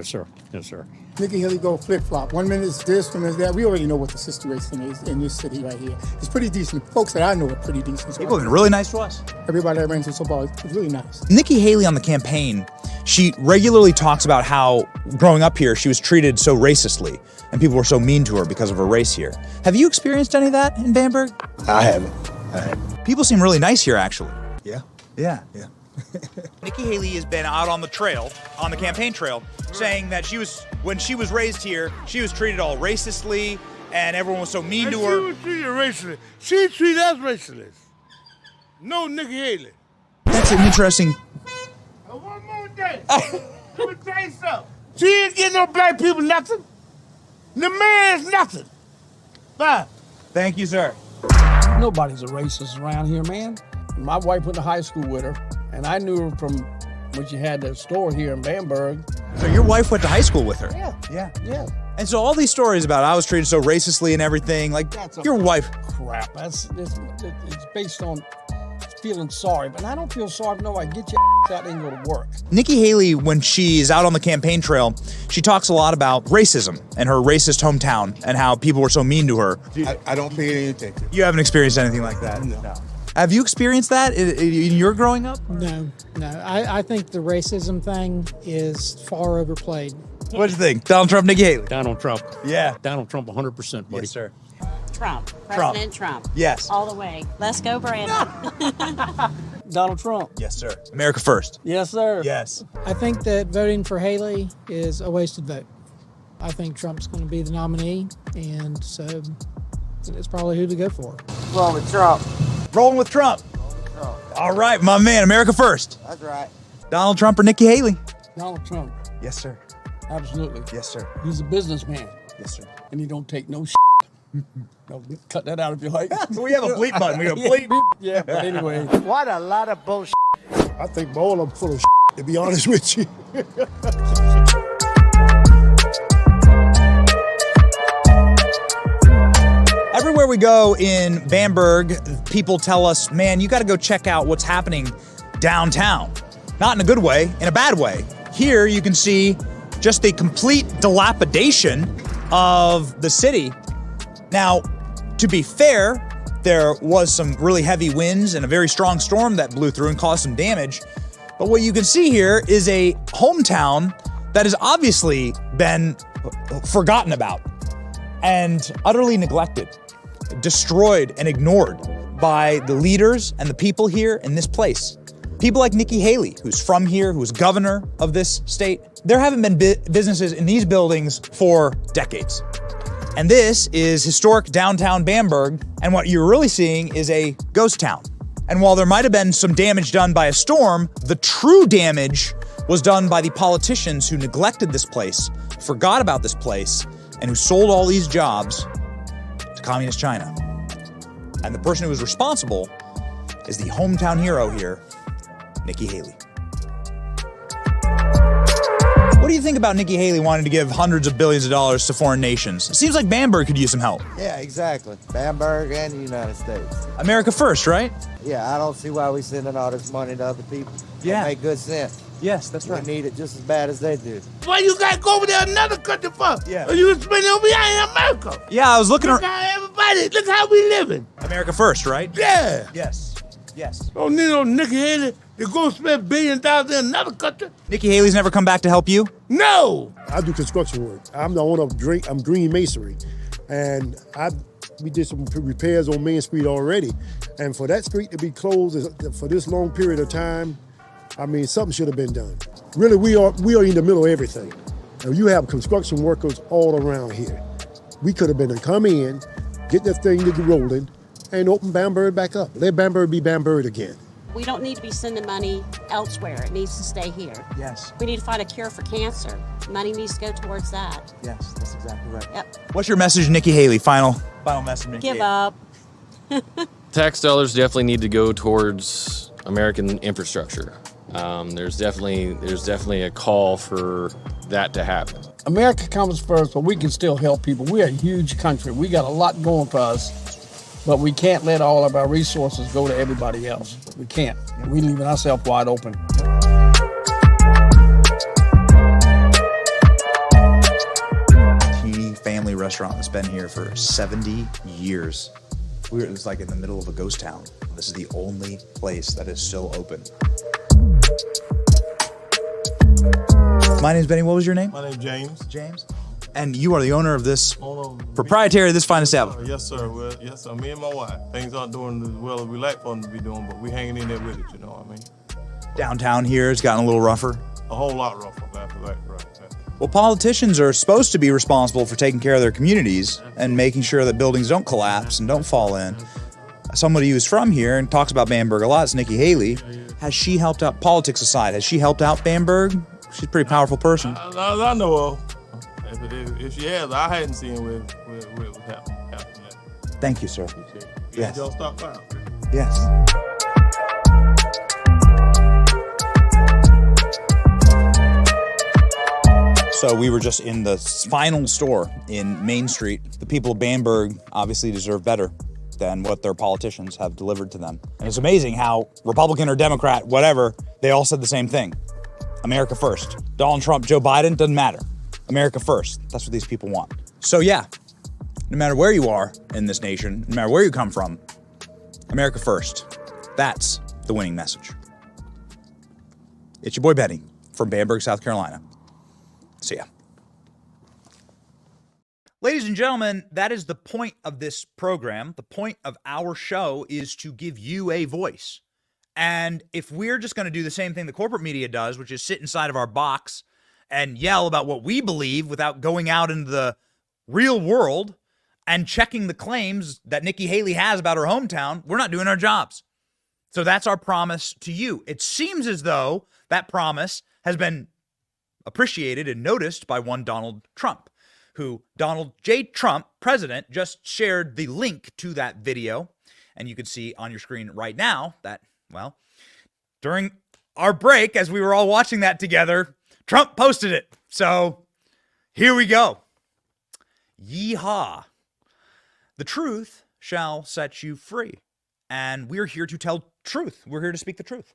sir. No, sir. Nikki Haley go flip-flop. 1 minute it's this, 1 minute it's that. We already know what the situation is in this city right here. It's pretty decent. Folks that I know are pretty decent. People have been really nice to us. Everybody that ran to so far is really nice. Nikki Haley on the campaign, she regularly talks about how growing up here, she was treated so racistly and people were so mean to her because of her race here. Have you experienced any of that in Bamberg? I haven't. People seem really nice here, actually. Yeah. Yeah. Nikki Haley has been out on the trail, on the campaign trail, saying that when she was raised here, she was treated all racistly and everyone was so mean to her. She was treated racistly. She treated us racistly. No Nikki Haley. That's an interesting... One more day. Let me tell you something. She ain't getting no black people nothing. The man's nothing. Bye. Thank you, sir. Nobody's a racist around here, man. My wife went to high school with her, and I knew her from when she had the store here in Bamberg. So your wife went to high school with her? Yeah. And so all these stories about I was treated so racistly and everything, like your wife... Crap. It's based on feeling sorry, but I don't feel sorry for nobody. Get your out and go to work. Nikki Haley, when she's out on the campaign trail, she talks a lot about racism and her racist hometown and how people were so mean to her. I don't pay anything. You haven't experienced anything like that? No. Have you experienced that in your growing up? No. I think the racism thing is far overplayed. What do you think? Donald Trump, Nikki Haley? Donald Trump. Yeah. Donald Trump 100%, buddy. Yes, sir. Trump. President Trump. Yes. All the way. Let's go, Brandon. Donald Trump. Yes, sir. America first. Yes, sir. Yes. I think that voting for Haley is a wasted vote. I think Trump's going to be the nominee, and so it's probably who to go for. Rolling with Trump. Rolling with Trump. All right, my man, America first. That's right. Donald Trump or Nikki Haley? Donald Trump. Yes, sir. Absolutely. Yes, sir. He's a businessman. Yes, sir. And he don't take no No, cut that out if you like. We have a bleep button. We have a bleep. Yeah, but anyway. What a lot of bullshit. I think all of them full of to be honest with you. Everywhere we go in Bamberg, people tell us, man, you got to go check out what's happening downtown. Not in a good way, in a bad way. Here you can see just the complete dilapidation of the city. Now, to be fair, there was some really heavy winds and a very strong storm that blew through and caused some damage. But what you can see here is a hometown that has obviously been forgotten about and utterly neglected, destroyed and ignored by the leaders and the people here in this place. People like Nikki Haley, who's from here, who's governor of this state. There haven't been businesses in these buildings for decades. And this is historic downtown Bamberg, and what you're really seeing is a ghost town. And while there might have been some damage done by a storm, the true damage was done by the politicians who neglected this place, forgot about this place, and who sold all these jobs to communist China. And the person who was responsible is the hometown hero here, Nikki Haley. What do you think think about Nikki Haley wanting to give hundreds of billions of dollars to foreign nations? It seems like Bamberg could use some help. Yeah, exactly. Bamberg and the United States. America first, right? Yeah, I don't see why we sending all this money to other people. Yeah. It make good sense. Yes, that's right. We need it just as bad as they do. Why you got to go over there another country for? Yeah. You can spend it over here in America. Yeah, I was looking Look around. how everybody, look how we living. America first, right? Yeah. Yes. Yes. Don't need no Nikki Haley to go spend $billions in another country. Nikki Haley's never come back to help you? No. I do construction work. I'm the owner of Green Masonry, and we did some repairs on Main Street already. And for that street to be closed for this long period of time, I mean, something should have been done. Really, we are in the middle of everything. And you have construction workers all around here. We could have been to come in, get that thing to rolling, and open Bamberg back up. Let Bamberg be Bamberg again. We don't need to be sending money elsewhere. It needs to stay here. Yes. We need to find a cure for cancer. Money needs to go towards that. Yes, that's exactly right. Yep. What's your message, Nikki Haley? Final message, Nikki Give Haley. up. Tax dollars definitely need to go towards American infrastructure. There's definitely a call for that to happen. America comes first, but we can still help people. We're a huge country. We got a lot going for us, but we can't let all of our resources go to everybody else. We can't. We're leaving ourselves wide open. Teeny family restaurant that's been here for 70 years. It's like in the middle of a ghost town. This is the only place that is still open. My name's Benny. What was your name? My name's James. James. And you are the owner of this, proprietary of this fine establishment. Yes, sir. Well, yes, sir. Me and my wife. Things aren't doing as well as we like for them to be doing, but we're hanging in there with it, you know what I mean? Downtown here has gotten a little rougher. A whole lot rougher, right. Well, politicians are supposed to be responsible for taking care of their communities and making sure that buildings don't collapse and don't fall in. Somebody who's from here and talks about Bamberg a lot is Nikki Haley. Has she helped out, politics aside, has she helped out Bamberg? She's a pretty powerful person. I know of. If she has, I hadn't seen where it was happening yet. Thank you, sir. Yes. Y'all stop by. Yes. So we were just in the final store in Main Street. The people of Bamberg obviously deserve better than what their politicians have delivered to them. And it's amazing how Republican or Democrat, whatever, they all said the same thing. America first. Donald Trump, Joe Biden, doesn't matter. America first. That's what these people want. So yeah, no matter where you are in this nation, no matter where you come from, America first. That's the winning message. It's your boy Benny from Bamberg, South Carolina. See ya. Ladies and gentlemen, that is the point of this program. The point of our show is to give you a voice. And if we're just going to do the same thing the corporate media does, which is sit inside of our box and yell about what we believe without going out into the real world and checking the claims that Nikki Haley has about her hometown, we're not doing our jobs. So that's our promise to you. It seems as though that promise has been appreciated and noticed by one Donald Trump, who Donald J. Trump, president, just shared the link to that video. And you can see on your screen right now that, well, during our break, as we were all watching that together, Trump posted it. So here we go. Yeehaw. The truth shall set you free. And we're here to tell truth. We're here to speak the truth.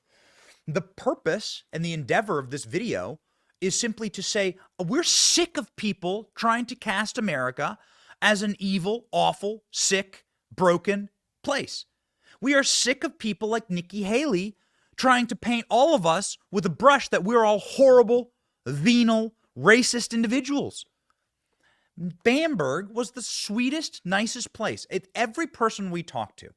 The purpose and the endeavor of this video is simply to say, we're sick of people trying to cast America as an evil, awful, sick, broken place. We are sick of people like Nikki Haley trying to paint all of us with a brush that we're all horrible, venal, racist individuals. Bamberg was the sweetest, nicest place. Every person we talked to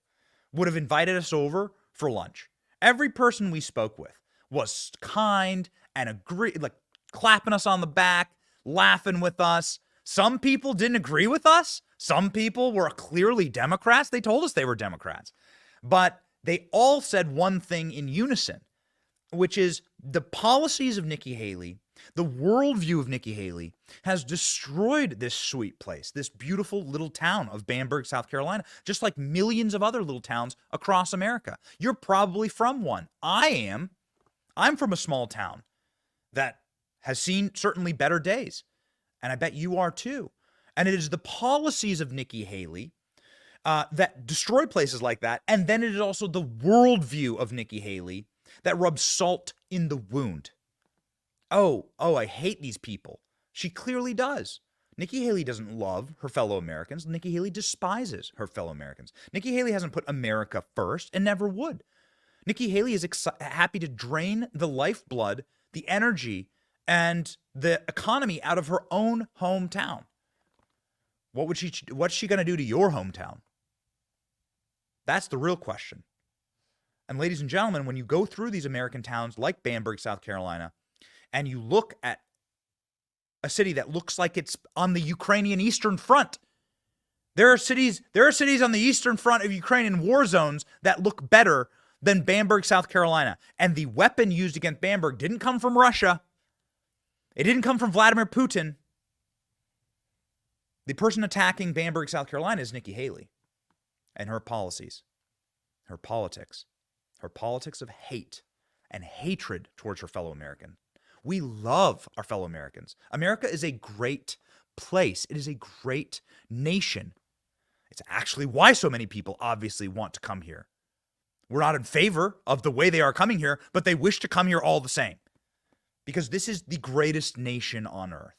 would have invited us over for lunch. Every person we spoke with was kind and clapping us on the back, laughing with us. Some people didn't agree with us. Some people were clearly Democrats. They told us they were Democrats. But they all said one thing in unison, which is the policies of Nikki Haley, the worldview of Nikki Haley has destroyed this sweet place, this beautiful little town of Bamberg, South Carolina, just like millions of other little towns across America. You're probably from one. I am. I'm from a small town that has seen certainly better days. And I bet you are too. And it is the policies of Nikki Haley that destroy places like that. And then it is also the worldview of Nikki Haley that rubs salt in the wound. Oh, I hate these people. She clearly does. Nikki Haley doesn't love her fellow Americans. Nikki Haley despises her fellow Americans. Nikki Haley hasn't put America first and never would. Nikki Haley is happy to drain the lifeblood, the energy, and the economy out of her own hometown. What's she going to do to your hometown? That's the real question. And ladies and gentlemen, when you go through these American towns like Bamberg, South Carolina, and you look at a city that looks like it's on the Ukrainian Eastern Front, there are cities on the Eastern Front of Ukrainian war zones that look better than Bamberg, South Carolina. And the weapon used against Bamberg didn't come from Russia. It didn't come from Vladimir Putin. The person attacking Bamberg, South Carolina is Nikki Haley and her policies, her politics of hate and hatred towards her fellow American. We love our fellow Americans. America is a great place. It is a great nation. It's actually why so many people obviously want to come here. We're not in favor of the way they are coming here, but they wish to come here all the same. Because this is the greatest nation on earth.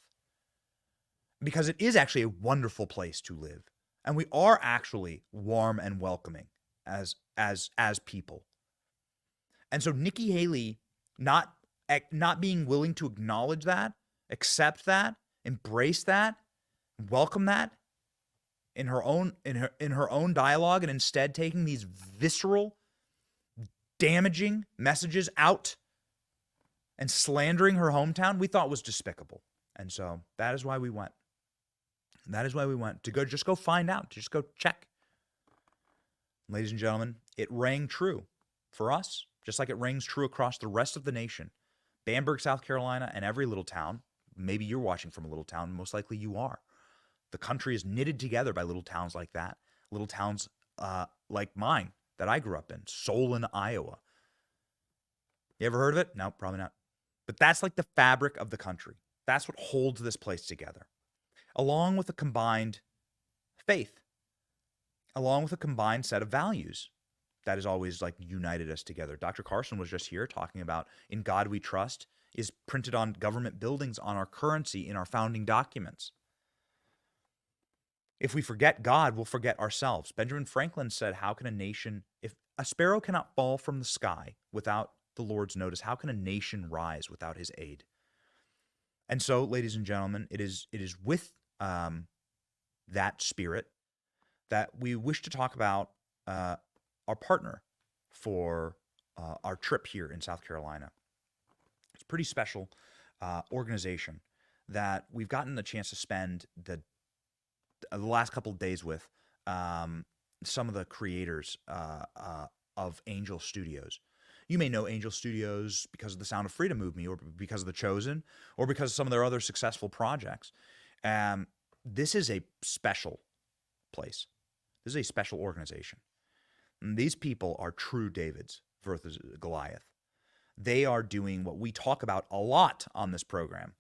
Because it is actually a wonderful place to live. And we are actually warm and welcoming as people. And so Nikki Haley not being willing to acknowledge that, accept that, embrace that, welcome that in her own dialogue, and instead taking these visceral, damaging messages out and slandering her hometown, we thought was despicable. And so that is why we went. That is why we went to just go find out, to just go check. Ladies and gentlemen, it rang true for us, just like it rings true across the rest of the nation. Bamberg, South Carolina, and every little town. Maybe you're watching from a little town. Most likely you are. The country is knitted together by little towns like that. Little towns like mine that I grew up in, Solon, Iowa. You ever heard of it? No, probably not. But that's like the fabric of the country. That's what holds this place together. Along with a combined faith, along with a combined set of values that has always like united us together. Dr. Carson was just here talking about "In God We Trust" is printed on government buildings, on our currency, in our founding documents. If we forget God, we'll forget ourselves. Benjamin Franklin said, how can a nation, if a sparrow cannot fall from the sky without the Lord's notice, how can a nation rise without his aid? And so, ladies and gentlemen, it is with that spirit that we wish to talk about our partner for our trip here in South Carolina. It's a pretty special organization that we've gotten the chance to spend the last couple of days with some of the creators of Angel Studios. You may know Angel Studios because of the Sound of Freedom movie, or because of The Chosen, or because of some of their other successful projects. This is a special place. This is a special organization. And these people are true Davids versus Goliath. They are doing what we talk about a lot on this program.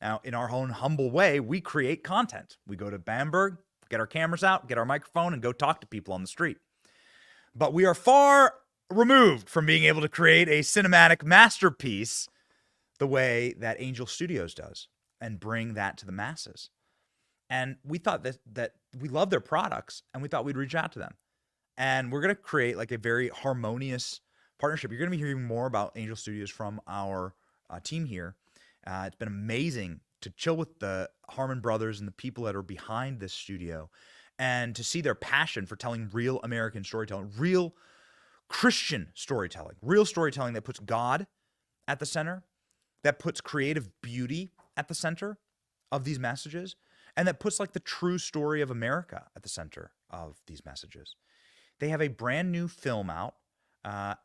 Now, in our own humble way, we create content. We go to Bamberg, get our cameras out, get our microphone, and go talk to people on the street. But we are far removed from being able to create a cinematic masterpiece the way that Angel Studios does and bring that to the masses. And we thought that we love their products, and we thought we'd reach out to them. And we're going to create like a very harmonious partnership. You're going to be hearing more about Angel Studios from our team here. It's been amazing to chill with the Harmon brothers and the people that are behind this studio, and to see their passion for telling real American storytelling, real Christian storytelling, real storytelling that puts God at the center, that puts creative beauty at the center of these messages, and that puts like the true story of America at the center of these messages. They have a brand new film out,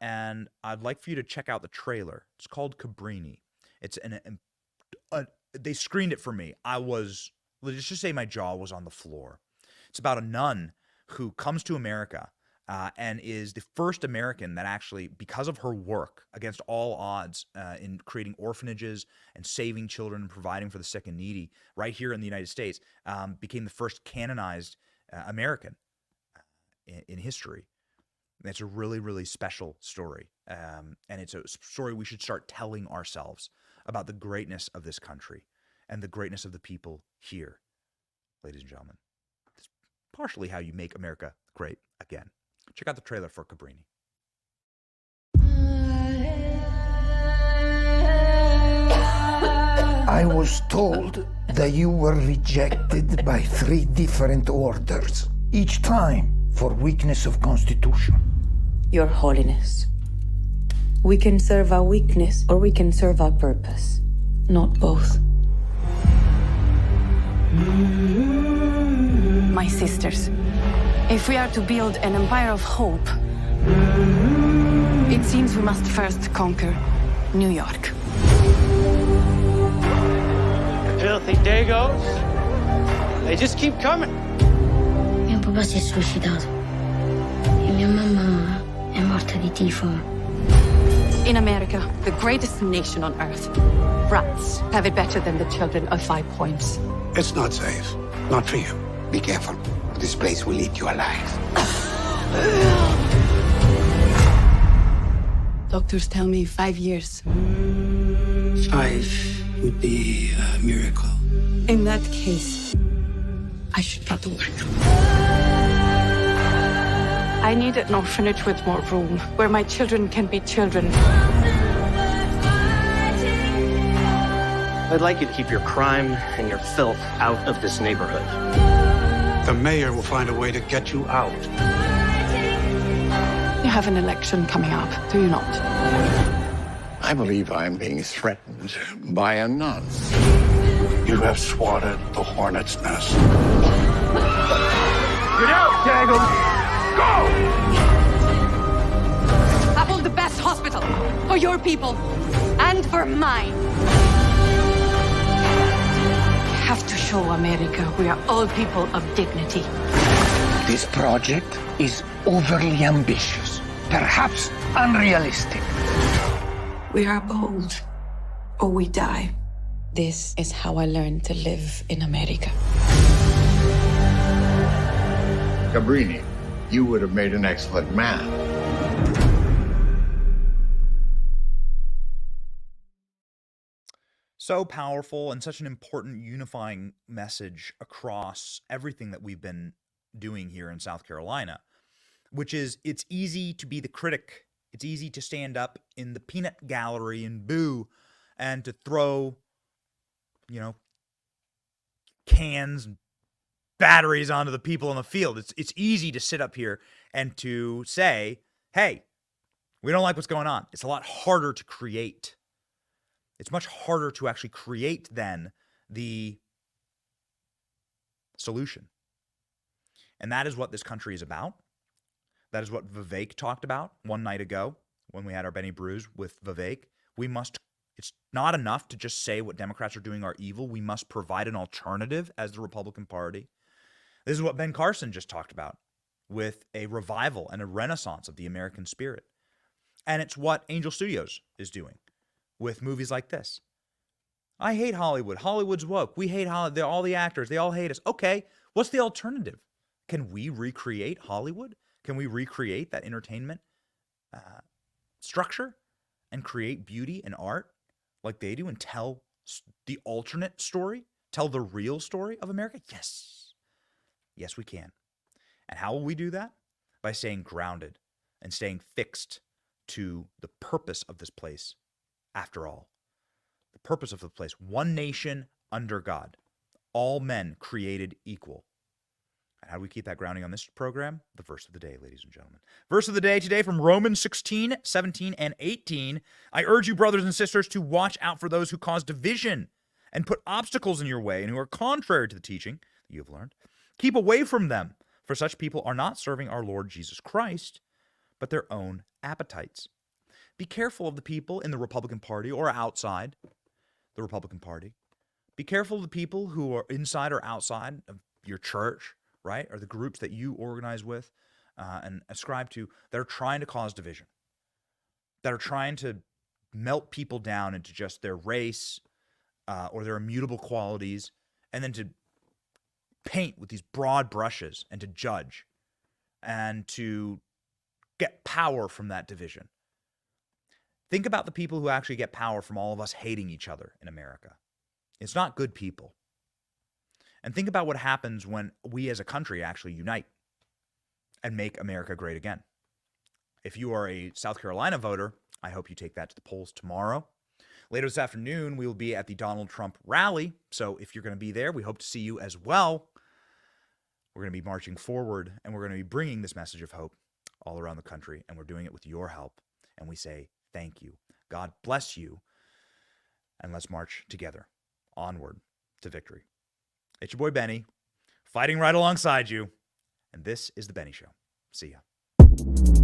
and I'd like for you to check out the trailer. It's called Cabrini. It's they screened it for me. Let's just say my jaw was on the floor. It's about a nun who comes to America and is the first American that actually, because of her work against all odds in creating orphanages and saving children and providing for the sick and needy right here in the United States, became the first canonized American in history. That's a really, really special story. And it's a story we should start telling ourselves about the greatness of this country and the greatness of the people here, ladies and gentlemen. It's partially how you make America great again. Check out the trailer for Cabrini. I was told that you were rejected by 3 different orders, each time for weakness of constitution. Your Holiness, we can serve our weakness or we can serve our purpose, not both. My sisters, if we are to build an empire of hope, it seems we must first conquer New York. Filthy Dagos, they just keep coming. Mio papà si è suicidato e mia mamma è morta di tifo. In America, the greatest nation on earth, rats have it better than the children of 5 Points. It's not safe. Not for you. Be careful. This place will eat you alive. Doctors tell me 5 years. 5 would be a miracle. In that case, I should get to work. I need an orphanage with more room, where my children can be children. I'd like you to keep your crime and your filth out of this neighborhood. The mayor will find a way to get you out. You have an election coming up, do you not? I believe I'm being threatened by a nun. You have swatted the hornet's nest. Get out, Daggle! Go! I want the best hospital for your people and for mine. We have to show America we are all people of dignity. This project is overly ambitious, perhaps unrealistic. We are bold, or we die. This is how I learned to live in America. Cabrini, you would have made an excellent man. So powerful and such an important unifying message across everything that we've been doing here in South Carolina, which is it's easy to be the critic. It's easy to stand up in the peanut gallery and boo and to throw, cans and batteries onto the people on the field. It's easy to sit up here and to say, hey, we don't like what's going on. It's a lot harder to create. It's much harder to actually create than the solution. And that is what this country is about. That is what Vivek talked about one night ago when we had our Benny Brews with Vivek. It's not enough to just say what Democrats are doing are evil. We must provide an alternative as the Republican Party. This is what Ben Carson just talked about with a revival and a renaissance of the American spirit. And it's what Angel Studios is doing with movies like this. I hate Hollywood. Hollywood's woke. We hate Hollywood. All the actors, they all hate us. Okay, what's the alternative? Can we recreate Hollywood? Can we recreate that entertainment structure and create beauty and art like they do and tell the alternate story, tell the real story of America? Yes. Yes, we can. And how will we do that? By staying grounded and staying fixed to the purpose of this place. After all, the purpose of the place, one nation under God, all men created equal. And how do we keep that grounding on this program? The verse of the day, ladies and gentlemen. Verse of the day today from Romans 16, 17, and 18. I urge you, brothers and sisters, to watch out for those who cause division and put obstacles in your way and who are contrary to the teaching that you have learned. Keep away from them, for such people are not serving our Lord Jesus Christ, but their own appetites. Be careful of the people in the Republican Party or outside the Republican Party. Be careful of the people who are inside or outside of your church, right? Or the groups that you organize with. and ascribe to that are trying to cause division, that are trying to melt people down into just their race or their immutable qualities, and then to paint with these broad brushes and to judge and to get power from that division. Think about the people who actually get power from all of us hating each other in America. It's not good people. And think about what happens when we as a country actually unite and make America great again. If you are a South Carolina voter, I hope you take that to the polls tomorrow. Later this afternoon, we will be at the Donald Trump rally. So if you're going to be there, we hope to see you as well. We're going to be marching forward, and we're going to be bringing this message of hope all around the country, and we're doing it with your help. And we say thank you. God bless you, and let's march together onward to victory. It's your boy Benny, fighting right alongside you, and this is The Benny Show. See ya.